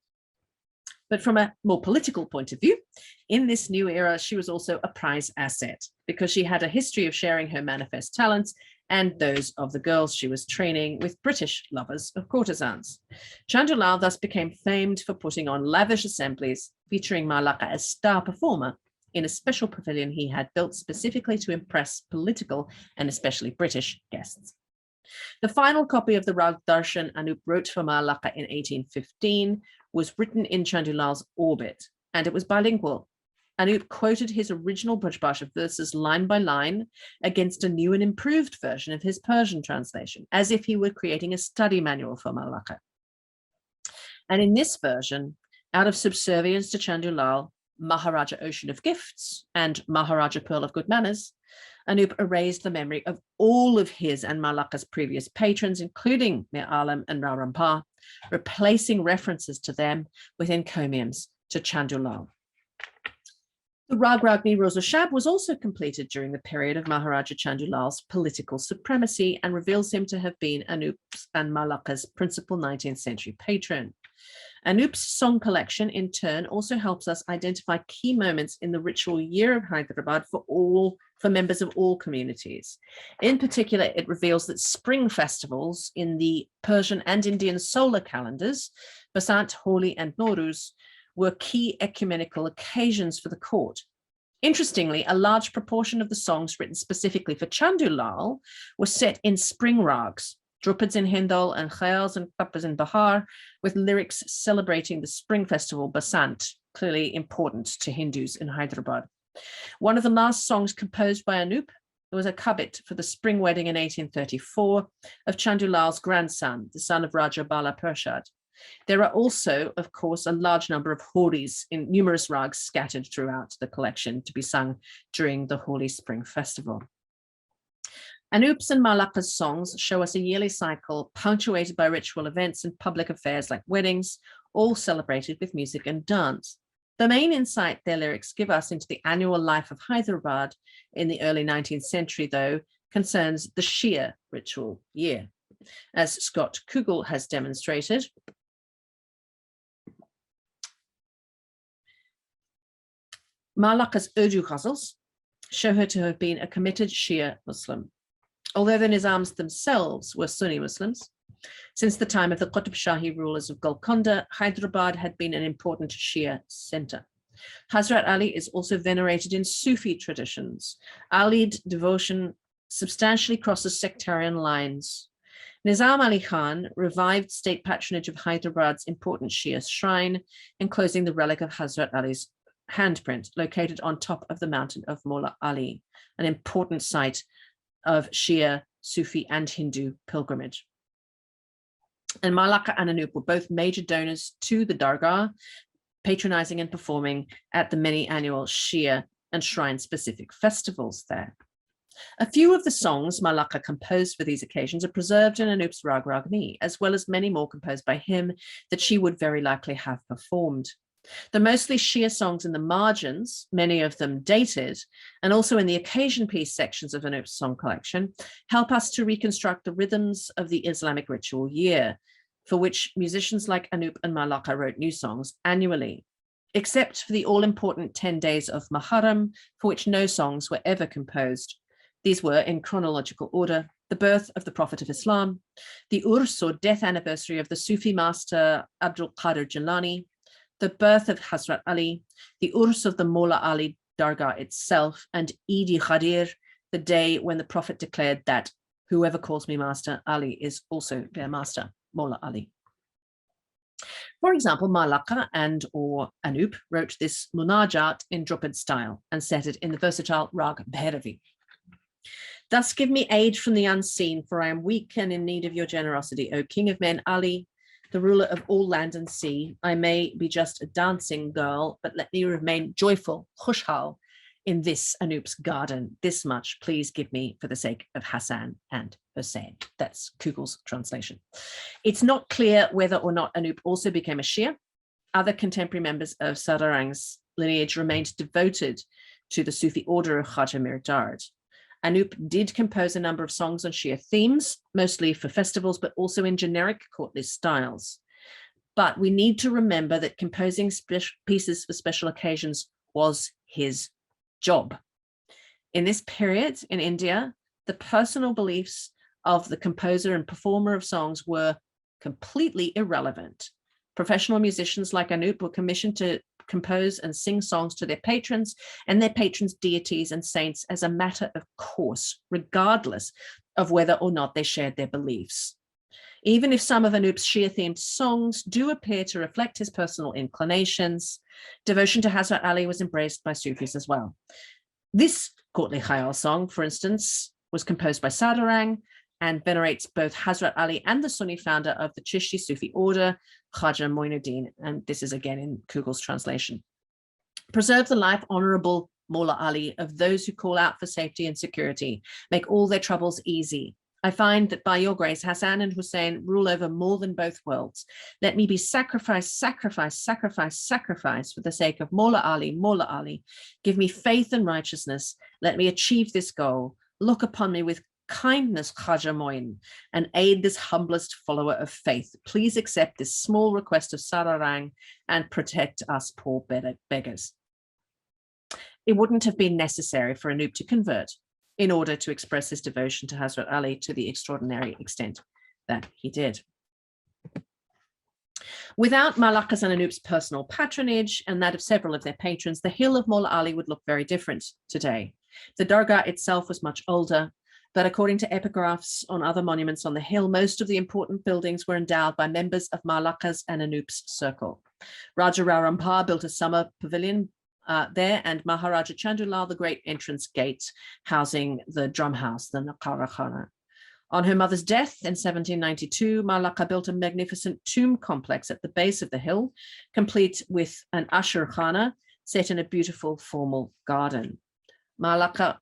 But from a more political point of view, in this new era, she was also a prize asset because she had a history of sharing her manifest talents and those of the girls she was training with British lovers of courtesans. Chandu Lal thus became famed for putting on lavish assemblies featuring Mahlaqa as star performer in a special pavilion he had built specifically to impress political and especially British guests. The final copy of the Rag Darshan Anup wrote for Mahlaqa in 1815 was written in Chandu Lal's orbit, and it was bilingual. Anup quoted his original Braj Pasha verses line by line against a new and improved version of his Persian translation, as if he were creating a study manual for Mahlaqa. And in this version, out of subservience to Chandu Lal, Maharaja Ocean of Gifts, and Maharaja Pearl of Good Manners, Anup erased the memory of all of his and Mahlaqa's previous patrons, including Mir Alam and Rao Rampa, replacing references to them with encomiums to Chandu Lal. The Rag Ragni Rosa Shab was also completed during the period of Maharaja Chandu Lal's political supremacy and reveals him to have been Anup's and Mahlaqa's principal 19th century patron. Anup's song collection, in turn, also helps us identify key moments in the ritual year of Hyderabad for members of all communities. In particular, it reveals that spring festivals in the Persian and Indian solar calendars, Basant, Holi, and Nowruz, were key ecumenical occasions for the court. Interestingly, a large proportion of the songs written specifically for Chandu Lal were set in spring rags, Drupads in Hindol and Khayals and Papas in Bahar, with lyrics celebrating the spring festival Basant, clearly important to Hindus in Hyderabad. One of the last songs composed by Anup was a kabit for the spring wedding in 1834 of Chandu Lal's grandson, the son of Raja Bala Pershad. There are also, of course, a large number of horis in numerous rags scattered throughout the collection to be sung during the Holi Spring Festival. Anup's and Mahlaqa's songs show us a yearly cycle punctuated by ritual events and public affairs like weddings, all celebrated with music and dance. The main insight their lyrics give us into the annual life of Hyderabad in the early 19th century, though, concerns the Shia ritual year. As Scott Kugel has demonstrated, Mahlaqa's Urdu ghazals show her to have been a committed Shia Muslim. Although the Nizams themselves were Sunni Muslims, since the time of the Qutb Shahi rulers of Golconda, Hyderabad had been an important Shia center. Hazrat Ali is also venerated in Sufi traditions. Alid devotion substantially crosses sectarian lines. Nizam Ali Khan revived state patronage of Hyderabad's important Shia shrine, enclosing the relic of Hazrat Ali's handprint located on top of the mountain of Mola Ali, an important site of Shia, Sufi, and Hindu pilgrimage. And Mahlaqa and Anup were both major donors to the Dargah, patronizing and performing at the many annual Shia and shrine-specific festivals there. A few of the songs Mahlaqa composed for these occasions are preserved in Anup's Rag Ragni, as well as many more composed by him that she would very likely have performed. The mostly Shia songs in the margins, many of them dated, and also in the occasion piece sections of Anup's song collection, help us to reconstruct the rhythms of the Islamic ritual year, for which musicians like Anup and Mahlaqa wrote new songs annually, except for the all-important 10 days of Muharram, for which no songs were ever composed. These were, in chronological order, the birth of the Prophet of Islam, the Urs or death anniversary of the Sufi master Abdul Qadir Jilani, the birth of Hazrat Ali, the Urs of the Mola Ali Dargah itself, and Eid Ghadir, the day when the Prophet declared that whoever calls me master, Ali is also their master, Mola Ali. For example, Mahlaqa and or Anup wrote this munajat in Drupad style and set it in the versatile Rag Bhairavi. Thus give me aid from the unseen, for I am weak and in need of your generosity, O King of men, Ali, the ruler of all land and sea. I may be just a dancing girl, but let me remain joyful, Khushhal, in this Anup's garden. This much, please give me for the sake of Hassan and Hussein. That's Kugel's translation. It's not clear whether or not Anup also became a Shia. Other contemporary members of Sadarang's lineage remained devoted to the Sufi order of Khaja Mirdad. Anup did compose a number of songs on Shia themes, mostly for festivals, but also in generic courtly styles. But we need to remember that composing pieces for special occasions was his job. In this period in India, the personal beliefs of the composer and performer of songs were completely irrelevant. Professional musicians like Anup were commissioned to compose and sing songs to their patrons and their patrons' deities and saints as a matter of course, regardless of whether or not they shared their beliefs. Even if some of Anup's Shia-themed songs do appear to reflect his personal inclinations, devotion to Hazrat Ali was embraced by Sufis as well. This courtly Khayal song, for instance, was composed by Sadarang and venerates both Hazrat Ali and the Sunni founder of the Chishti Sufi order, Khaja Moinuddin, and this is again in Kugel's translation. Preserve the life, honorable Mola Ali, of those who call out for safety and security, make all their troubles easy. I find that by your grace, Hassan and Hussein rule over more than both worlds. Let me be sacrificed for the sake of Mawla Ali, Mawla Ali. Give me faith and righteousness. Let me achieve this goal. Look upon me with kindness, Khaja Moin, and aid this humblest follower of faith. Please accept this small request of Sararang and protect us poor beggars. It wouldn't have been necessary for Anup to convert in order to express his devotion to Hazrat Ali to the extraordinary extent that he did. Without Mahlaqa's and Anup's personal patronage and that of several of their patrons, the hill of Mawla Ali would look very different today. The dargah itself was much older, but according to epigraphs on other monuments on the hill, most of the important buildings were endowed by members of Mahlaqa's and Anup's circle. Raja Rarampa built a summer pavilion there, and Maharaja Chandu Lal, the great entrance gate housing the drum house, the Naqara Khana. On her mother's death in 1792, Mahlaqa built a magnificent tomb complex at the base of the hill, complete with an Ashur Khana set in a beautiful formal garden. Mahlaqa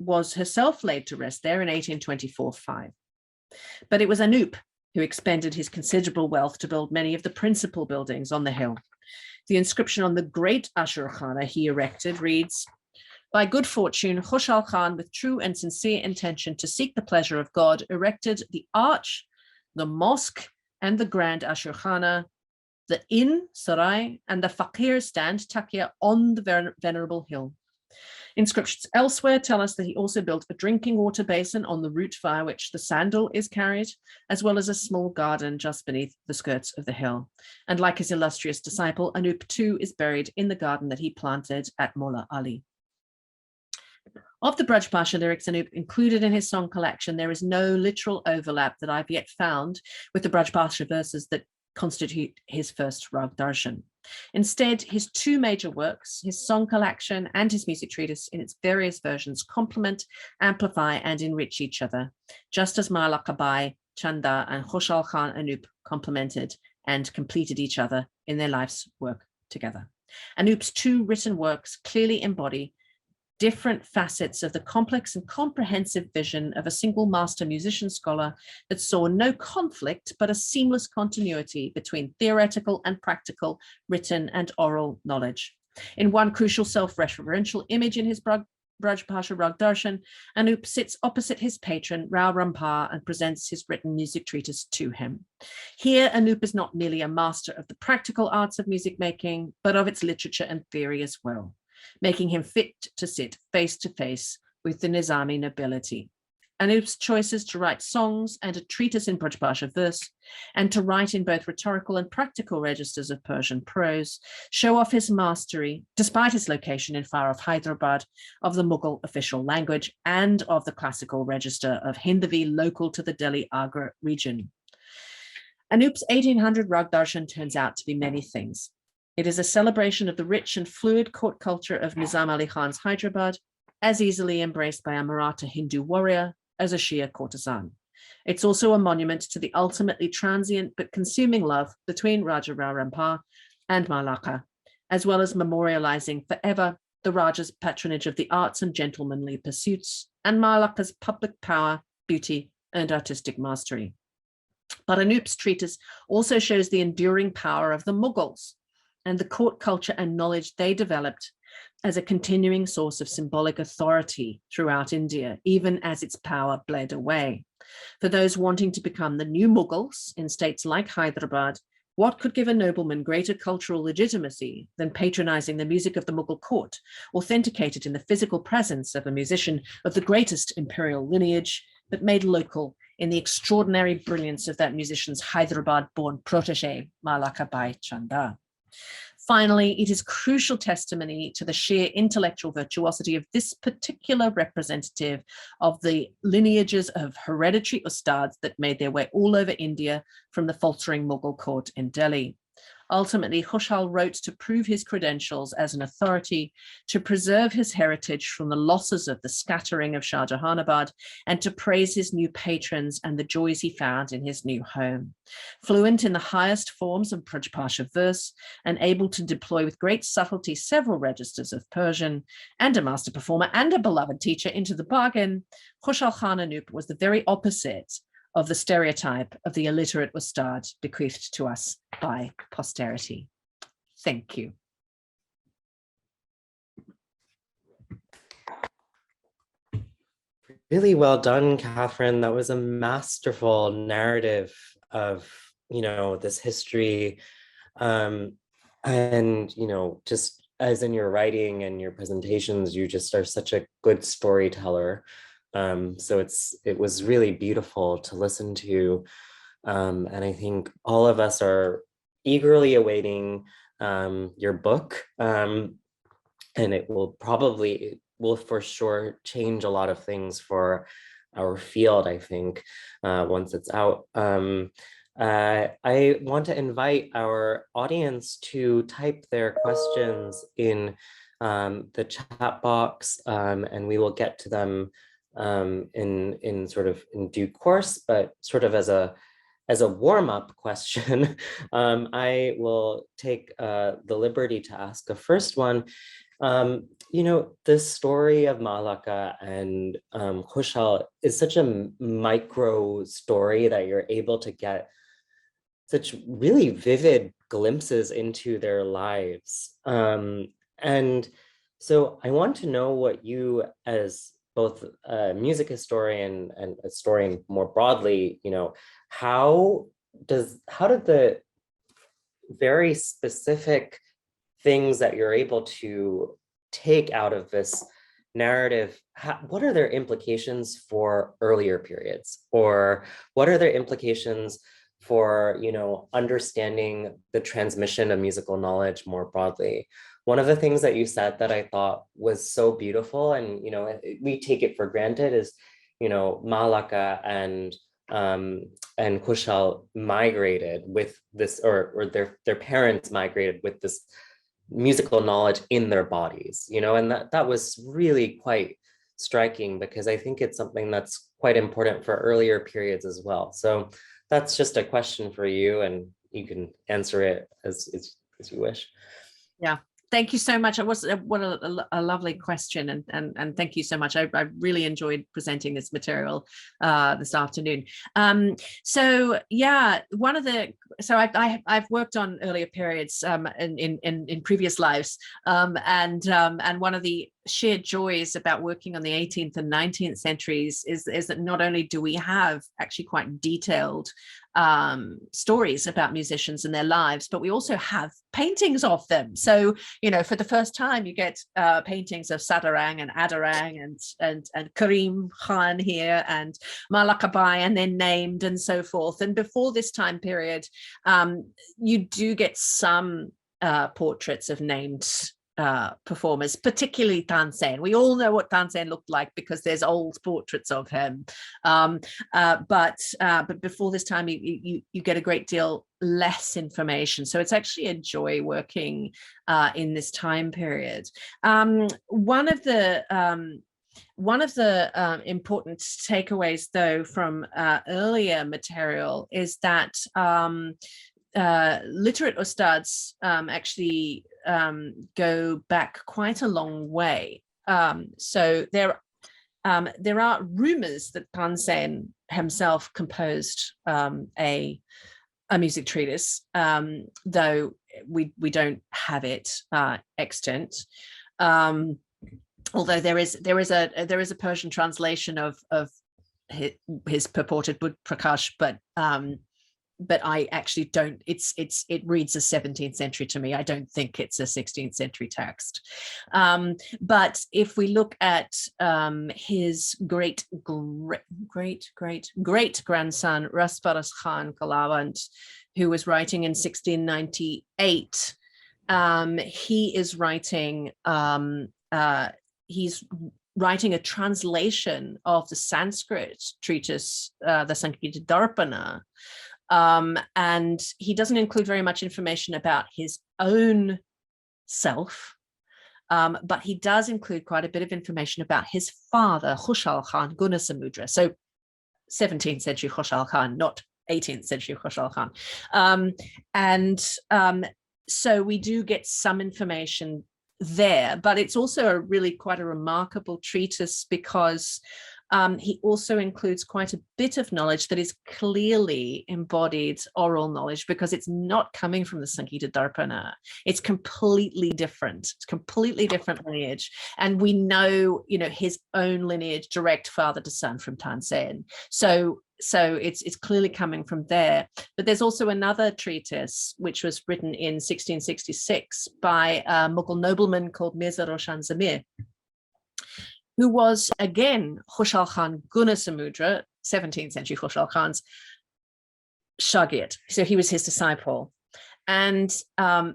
was herself laid to rest there in 1824-5. But it was Anup who expended his considerable wealth to build many of the principal buildings on the hill. The inscription on the great Ashur Khana he erected reads, "By good fortune, Khushhal Khan, with true and sincere intention to seek the pleasure of God, erected the arch, the mosque, and the grand Ashur Khana, the inn, sarai, and the fakir stand, takia, on the venerable hill." Inscriptions elsewhere tell us that he also built a drinking water basin on the route via which the sandal is carried, as well as a small garden just beneath the skirts of the hill. And like his illustrious disciple, Anup too is buried in the garden that he planted at Mawla Ali. Of the Braj Pasha lyrics Anup included in his song collection, there is no literal overlap that I've yet found with the Braj Pasha verses that constitute his first Rag Darshan. Instead, his two major works, his song collection and his music treatise in its various versions, complement, amplify, and enrich each other, just as Mahlaqa Bai Chanda and Khushhal Khan Anup complemented and completed each other in their life's work together. Anup's two written works clearly embody different facets of the complex and comprehensive vision of a single master musician scholar that saw no conflict, but a seamless continuity between theoretical and practical written and oral knowledge. In one crucial self-referential image in his Braj Pasha Rag Darshan, Anup sits opposite his patron, Rao Rampa, and presents his written music treatise to him. Here, Anup is not merely a master of the practical arts of music making, but of its literature and theory as well, making him fit to sit face to face with the Nizami nobility. Anup's choices to write songs and a treatise in Braj Pasha verse, and to write in both rhetorical and practical registers of Persian prose, show off his mastery, despite his location in far-off Hyderabad, of the Mughal official language and of the classical register of Hindavi local to the Delhi-Agra region. Anup's 1800 Rag Darshan turns out to be many things. It is a celebration of the rich and fluid court culture of Nizam Ali Khan's Hyderabad, as easily embraced by a Maratha Hindu warrior as a Shia courtesan. It's also a monument to the ultimately transient but consuming love between Raja Rampa and Mahlaqa, as well as memorializing forever the Raja's patronage of the arts and gentlemanly pursuits, and Mahlaqa's public power, beauty, and artistic mastery. But Anup's treatise also shows the enduring power of the Mughals and the court culture and knowledge they developed as a continuing source of symbolic authority throughout India, even as its power bled away. For those wanting to become the new Mughals in states like Hyderabad, what could give a nobleman greater cultural legitimacy than patronizing the music of the Mughal court, authenticated in the physical presence of a musician of the greatest imperial lineage, but made local in the extraordinary brilliance of that musician's Hyderabad-born protege, Mahlaqa Bai Chanda. Finally, it is crucial testimony to the sheer intellectual virtuosity of this particular representative of the lineages of hereditary ustads that made their way all over India from the faltering Mughal court in Delhi. Ultimately, Khushhal wrote to prove his credentials as an authority, to preserve his heritage from the losses of the scattering of Shah Jahanabad, and to praise his new patrons and the joys he found in his new home. Fluent in the highest forms of Brajbhasha verse and able to deploy with great subtlety several registers of Persian, and a master performer and a beloved teacher into the bargain, Khushhal Khan Anup was the very opposite of the stereotype of the illiterate Ustad bequeathed to us by posterity. Thank you. Really well done, Catherine. That was a masterful narrative of, this history. And, just as in your writing and your presentations, you just are such a good storyteller. So it was really beautiful to listen to. And I think all of us are eagerly awaiting your book. And it will for sure change a lot of things for our field, I think, once it's out. I want to invite our audience to type their questions in the chat box, and we will get to them in sort of in due course, but sort of as a warm-up question, I will take the liberty to ask the first one. The story of Mahlaqa and Khushhal is such a micro story that you're able to get such really vivid glimpses into their lives. And so I want to know what you, as both a music historian and a historian more broadly, how did the very specific things that you're able to take out of this narrative, what are their implications for earlier periods? Or what are their implications for, understanding the transmission of musical knowledge more broadly? One of the things that you said that I thought was so beautiful, and, we take it for granted, is, Mahlaqa and Khushhal migrated with this, or their parents migrated with this musical knowledge in their bodies, and that was really quite striking, because I think it's something that's quite important for earlier periods as well. So that's just a question for you, and you can answer it as you wish. Yeah. Thank you so much. What a lovely question, and thank you so much. I really enjoyed presenting this material this afternoon. So yeah, I've worked on earlier periods in previous lives, and one of the sheer joys about working on the 18th and 19th centuries is that not only do we have actually quite detailed stories about musicians and their lives, but we also have paintings of them. So, for the first time, you get paintings of Sadarang and Adarang and Karim Khan here and Mahlaqa Bai, and they're named and so forth. And before this time period, you do get some portraits of named performers, particularly Tansen. We all know what Tansen looked like because there's old portraits of him. But before this time, you get a great deal less information. So it's actually a joy working in this time period. One of the important takeaways, though, from earlier material is that literate ustads actually go back quite a long way. So there are rumors that Tansen himself composed a music treatise, though we don't have it extant. Although there is a Persian translation of his purported Bud Prakash, but I actually don't, it reads as 17th century to me. I don't think it's a 16th century text. But if we look at his great grandson, Rasparas Khan Kalawant, who was writing in 1698, he's writing a translation of the Sanskrit treatise, the Sankita Darpana, And he doesn't include very much information about his own self, but he does include quite a bit of information about his father, Khushhal Khan Gunasamudra. So 17th century Khushhal Khan, not 18th century Khushhal Khan. So we do get some information there, but it's also a really quite a remarkable treatise because he also includes quite a bit of knowledge that is clearly embodied oral knowledge, because it's not coming from the Sangeeta Darpana. It's completely different. It's completely different lineage. And we know, his own lineage, direct father to son from Tansen. So it's clearly coming from there. But there's also another treatise which was written in 1666 by a Mughal nobleman called Mirza Roshan Zamir, who was, again, Khushhal Khan Gunasamudra, 17th century Khushhal Khan's Shagird. So he was his disciple. And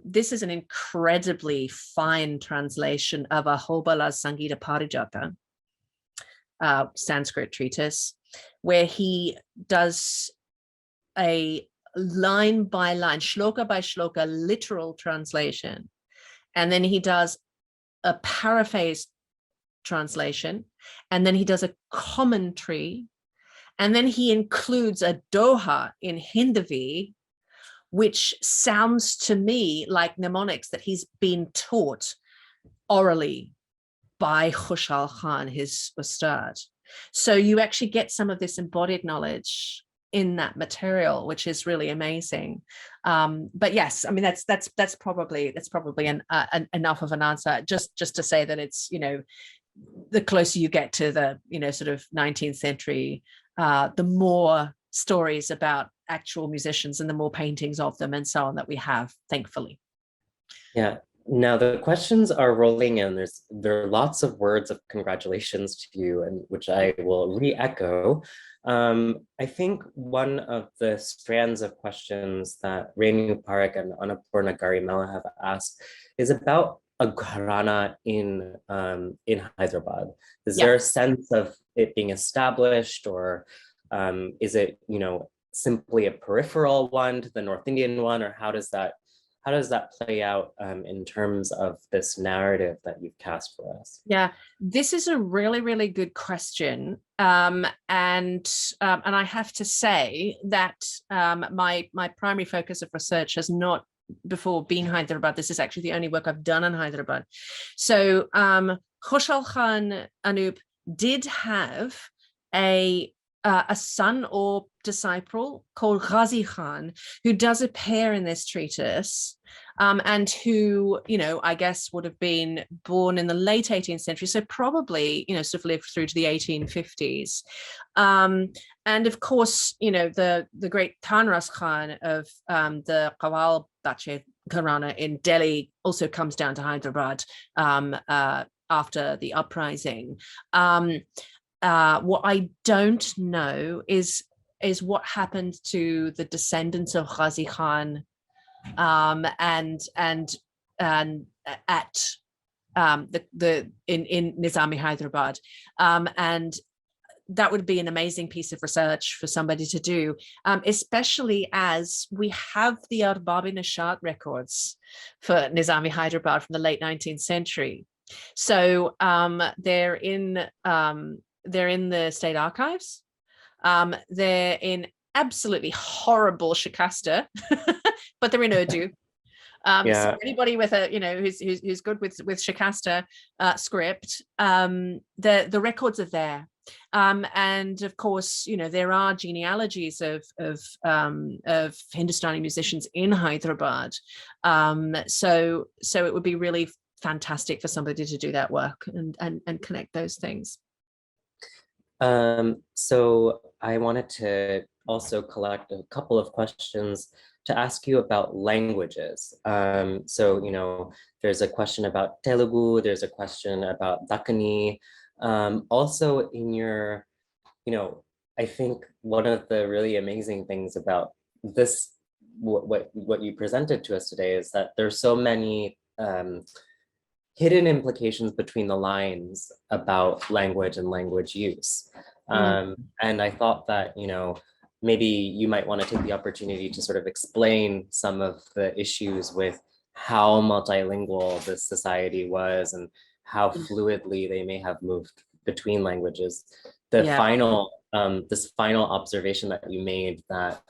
this is an incredibly fine translation of Ahobala Sangeeta Parijata, Sanskrit treatise, where he does a line by line, shloka by shloka, literal translation. And then he does a paraphrase translation, and then he does a commentary, and then he includes a doha in Hindavi, which sounds to me like mnemonics that he's been taught orally by Khushhal Khan, his ustad. So you actually get some of this embodied knowledge in that material, which is really amazing. But yes, I mean that's probably enough of an answer. Just to say that it's the closer you get to the sort of 19th century, the more stories about actual musicians and the more paintings of them and so on that we have, thankfully. Yeah. Now the questions are rolling in. There are lots of words of congratulations to you, and which I will re-echo. I think one of the strands of questions that Renu Parekh and Annapurna Garimella have asked is about a gharana in Hyderabad. Is there a sense of it being established, or is it simply a peripheral one to the North Indian one, or how does that play out in terms of this narrative that you've cast for us? Yeah, this is a really, really good question. And I have to say that my primary focus of research has not before been Hyderabad. This is actually the only work I've done in Hyderabad. So Khushhal Khan Anup did have a son or disciple called Ghazi Khan, who does appear in this treatise, and who, I guess would have been born in the late 18th century, so probably, sort of lived through to the 1850s. And of course, the great Tanras Khan of the Qawwal Bache Gharana in Delhi also comes down to Hyderabad after the uprising. What I don't know is what happened to the descendants of Ghazi Khan and at in Nizami Hyderabad, and that would be an amazing piece of research for somebody to do, especially as we have the Arbabi Nishat records for Nizami Hyderabad from the late 19th century. So they're in the state archives. They're in absolutely horrible Shikasta, but they're in Urdu. So anybody with a who's good with Shikasta script, the records are there. And of course, there are genealogies of Hindustani musicians in Hyderabad. So it would be really fantastic for somebody to do that work and connect those things. So I wanted to also collect a couple of questions to ask you about languages. So, there's a question about Telugu, there's a question about Dakkani. Also in your, I think one of the really amazing things about this, what you presented to us today, is that there's so many hidden implications between the lines about language and language use. And I thought that, maybe you might want to take the opportunity to sort of explain some of the issues with how multilingual this society was and how fluidly they may have moved between languages. The Yeah. final, this final observation that you made, that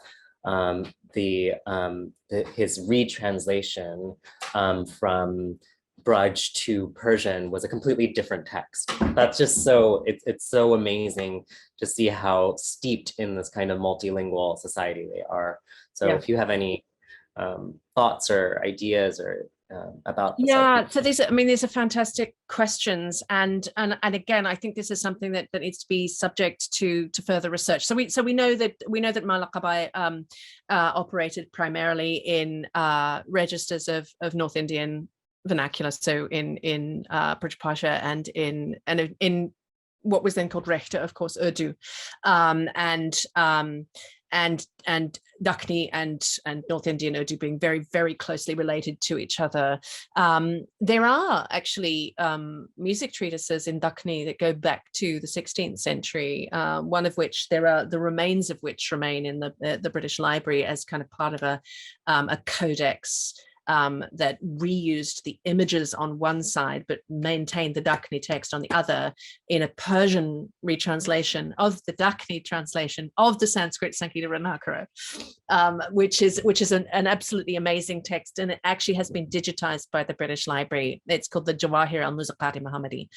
his retranslation from Braj to Persian was a completely different text. That's just so, it's so amazing to see how steeped in this kind of multilingual society they are. So Yeah. if you have any thoughts or ideas or about this. Yeah, so these are fantastic questions, and again, I think this is something that needs to be subject to further research. So we know that Mahlaqa Bai operated primarily in registers of North Indian vernacular, so in Braj Pasha and in what was then called Rekhta, of course, Urdu, and Dakhni and North Indian Urdu being very, very closely related to each other. There are actually music treatises in Dakhni that go back to the 16th century, one of which there are the remains of which remain in the British Library as kind of part of a codex that reused the images on one side but maintained the Dakhni text on the other in a Persian retranslation of the Dakhni translation of the Sanskrit Sankita Ranakara, which is an absolutely amazing text, and it actually has been digitized by the British Library. It's called the Jawahir al-Muzaqati Muhammadi.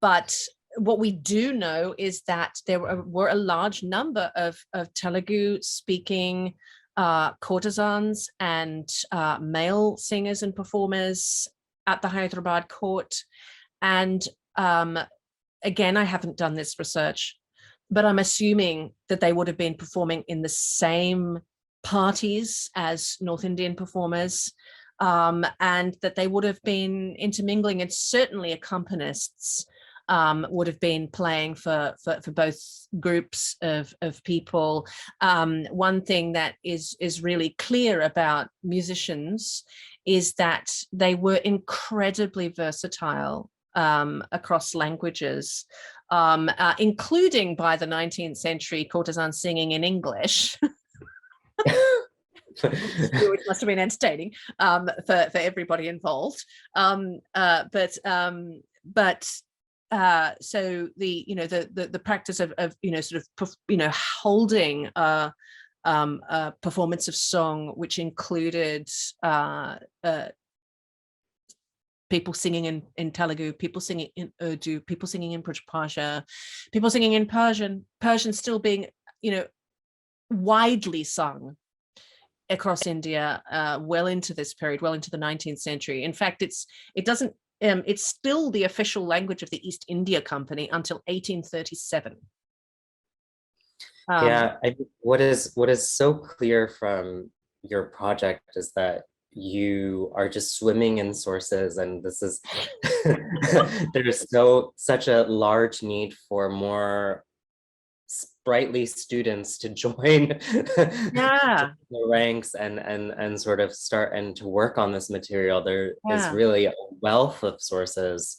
But what we do know is that there were a large number of Telugu speaking courtesans and male singers and performers at the Hyderabad court. And again, I haven't done this research, but I'm assuming that they would have been performing in the same parties as North Indian performers, and that they would have been intermingling, and certainly accompanists would have been playing for both groups of people. One thing that is really clear about musicians is that they were incredibly versatile across languages, including by the 19th century courtesans singing in English. Which must have been entertaining for everybody involved. So the practice of sort of holding a performance of song which included people singing in Telugu, people singing in Urdu, people singing in Braj Pasha, people singing in Persian still being widely sung across India well into this period, well into the 19th century. In fact, it's still the official language of the East India Company until 1837. Yeah, what is so clear from your project is that you are just swimming in sources, and this is there's such a large need for more sprightly students to join the ranks and sort of start and to work on this material. There is really a wealth of sources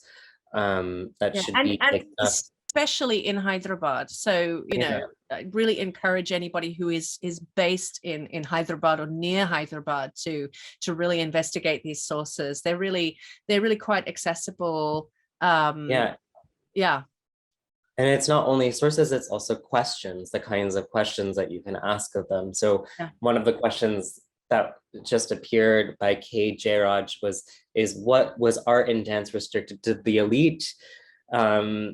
that should be picked up, especially in Hyderabad. So I really encourage anybody who is based in Hyderabad or near Hyderabad to really investigate these sources. They're really quite accessible. And it's not only sources, it's also questions, the kinds of questions that you can ask of them. So one of the questions that just appeared by K. Jairaj is what was art and dance restricted to the elite? Or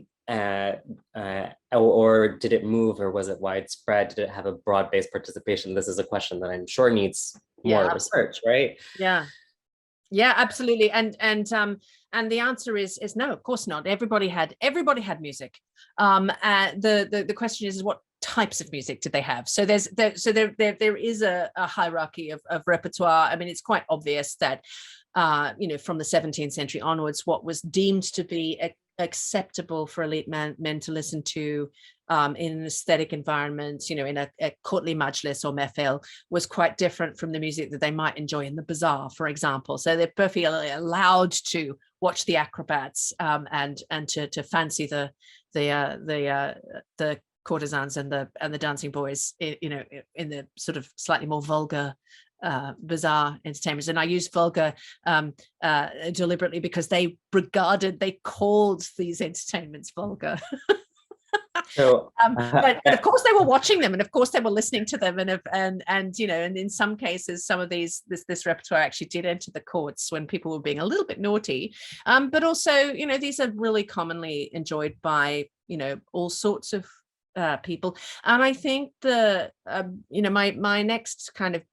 did it move, or was it widespread? Did it have a broad-based participation? This is a question that I'm sure needs more research, right? Yeah, absolutely. And the answer is no, of course not. Everybody had music. The question is what types of music did they have? So there is a hierarchy of repertoire. I mean, it's quite obvious that from the 17th century onwards, what was deemed to be acceptable for elite men to listen to in an aesthetic environment, in a courtly majlis or mehfil, was quite different from the music that they might enjoy in the bazaar, for example. So they're perfectly allowed to watch the acrobats and to fancy the courtesans and the dancing boys, in the sort of slightly more vulgar, bizarre entertainments. And I use vulgar deliberately because they called these entertainments vulgar. So, but of course they were watching them, and of course they were listening to them, and in some cases some of this repertoire actually did enter the courts when people were being a little bit naughty, but also these are really commonly enjoyed by all sorts of people. And I think my next kind of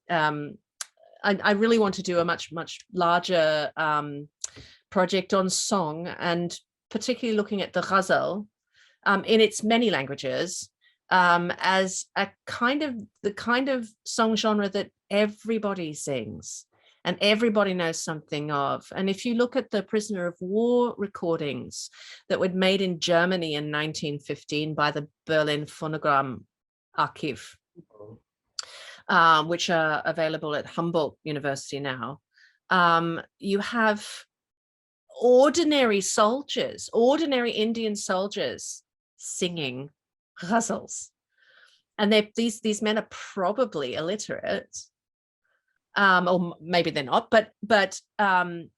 I really want to do a much larger project on song, and particularly looking at the ghazal in its many languages, as the kind of song genre that everybody sings and everybody knows something of. And if you look at the prisoner of war recordings that were made in Germany in 1915 by the Berlin Phonogram Archive, which are available at Humboldt University now, you have ordinary Indian soldiers singing ghazals, and these men are probably illiterate, or maybe they're not, but the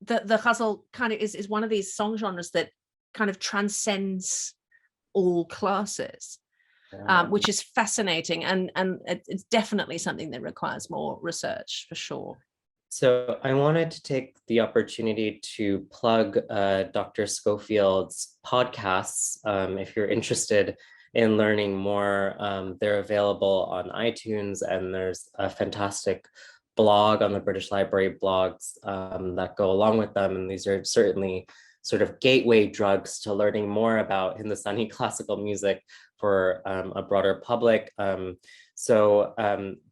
ghazal kind of is one of these song genres that kind of transcends all classes, which is fascinating, and it's definitely something that requires more research, for sure. So I wanted to take the opportunity to plug Dr. Schofield's podcasts. If you're interested in learning more, they're available on iTunes, and there's a fantastic blog on the British Library blogs that go along with them. And these are certainly sort of gateway drugs to learning more about Hindustani classical music for a broader public. So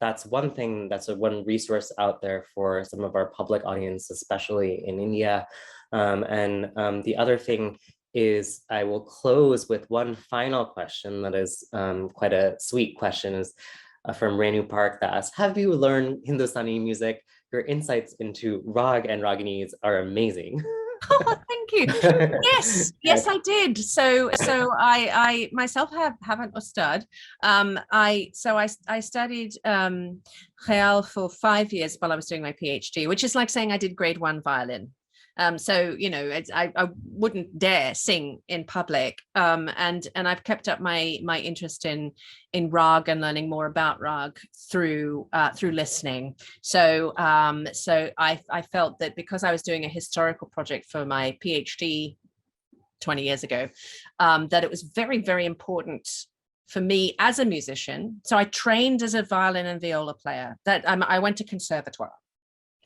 that's one thing, that's one resource out there for some of our public audience, especially in India. And the other thing is, I will close with one final question that is quite a sweet question, is from Renu Park, that asks, have you learned Hindustani music? Your insights into rag and raginis are amazing. Oh, thank you. Yes, I did. So I myself haven't ustad. I studied khayal for 5 years while I was doing my PhD, which is like saying I did grade 1 violin. So I wouldn't dare sing in public, and I've kept up my interest in rag and learning more about rag through listening. So I felt that because I was doing a historical project for my PhD 20 years ago, that it was very, very important for me as a musician. So I trained as a violin and viola player. That I went to conservatoire.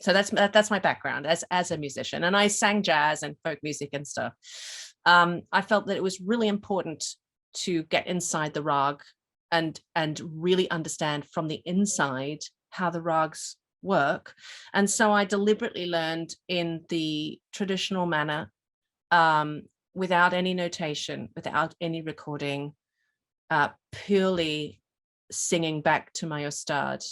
So that's my background as a musician, and I sang jazz and folk music and stuff. I felt that it was really important to get inside the rag and really understand from the inside how the rags work. And so I deliberately learned in the traditional manner, without any notation, without any recording, purely singing back to my ustad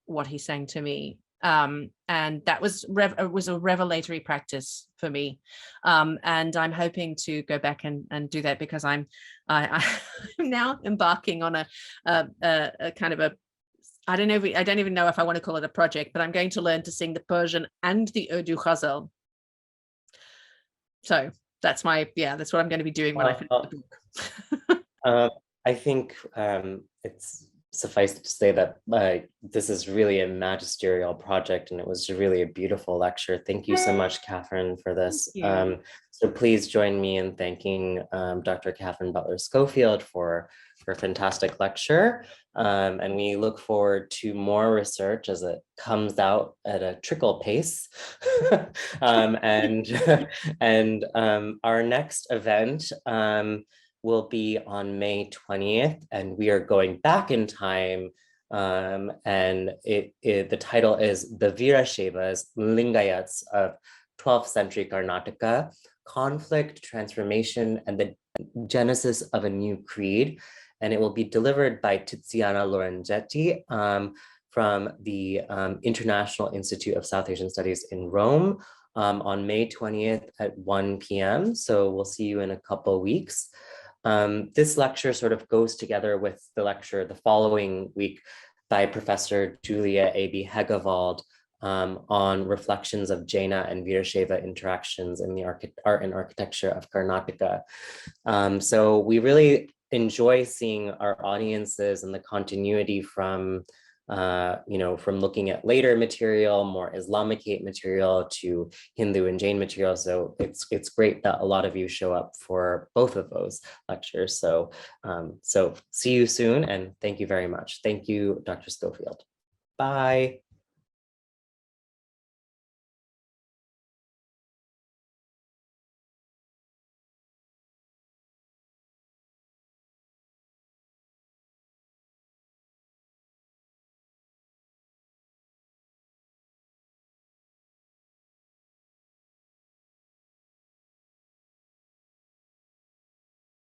what he sang to me. And that was a revelatory practice for me, and I'm hoping to go back and do that, because I'm now embarking on a kind of a, I don't even know if I want to call it a project, but I'm going to learn to sing the Persian and the Urdu ghazal. So that's what I'm going to be doing when I finish the book. I think it's suffice to say that this is really a magisterial project, and it was really a beautiful lecture. Thank you so much, Katherine, for this. So please join me in thanking Dr. Katherine Butler Schofield for her fantastic lecture. And we look forward to more research as it comes out at a trickle pace. And our next event will be on May 20th, and we are going back in time, and the title is The Veerashevas, Lingayats of 12th century Karnataka, Conflict, Transformation, and the Genesis of a New Creed. And it will be delivered by Tiziana Lorenzetti from the International Institute of South Asian Studies in Rome on May 20th at 1 p.m. So we'll see you in a couple weeks. This lecture sort of goes together with the lecture the following week by Professor Julia A.B. Hegewald on reflections of Jaina and Virashaiva interactions in the art and architecture of Karnataka. So we really enjoy seeing our audiences and the continuity from from looking at later material, more Islamicate material, to Hindu and Jain material. So it's great that a lot of you show up for both of those lectures. So so see you soon, and thank you very much. Thank you, Dr. Schofield. Bye.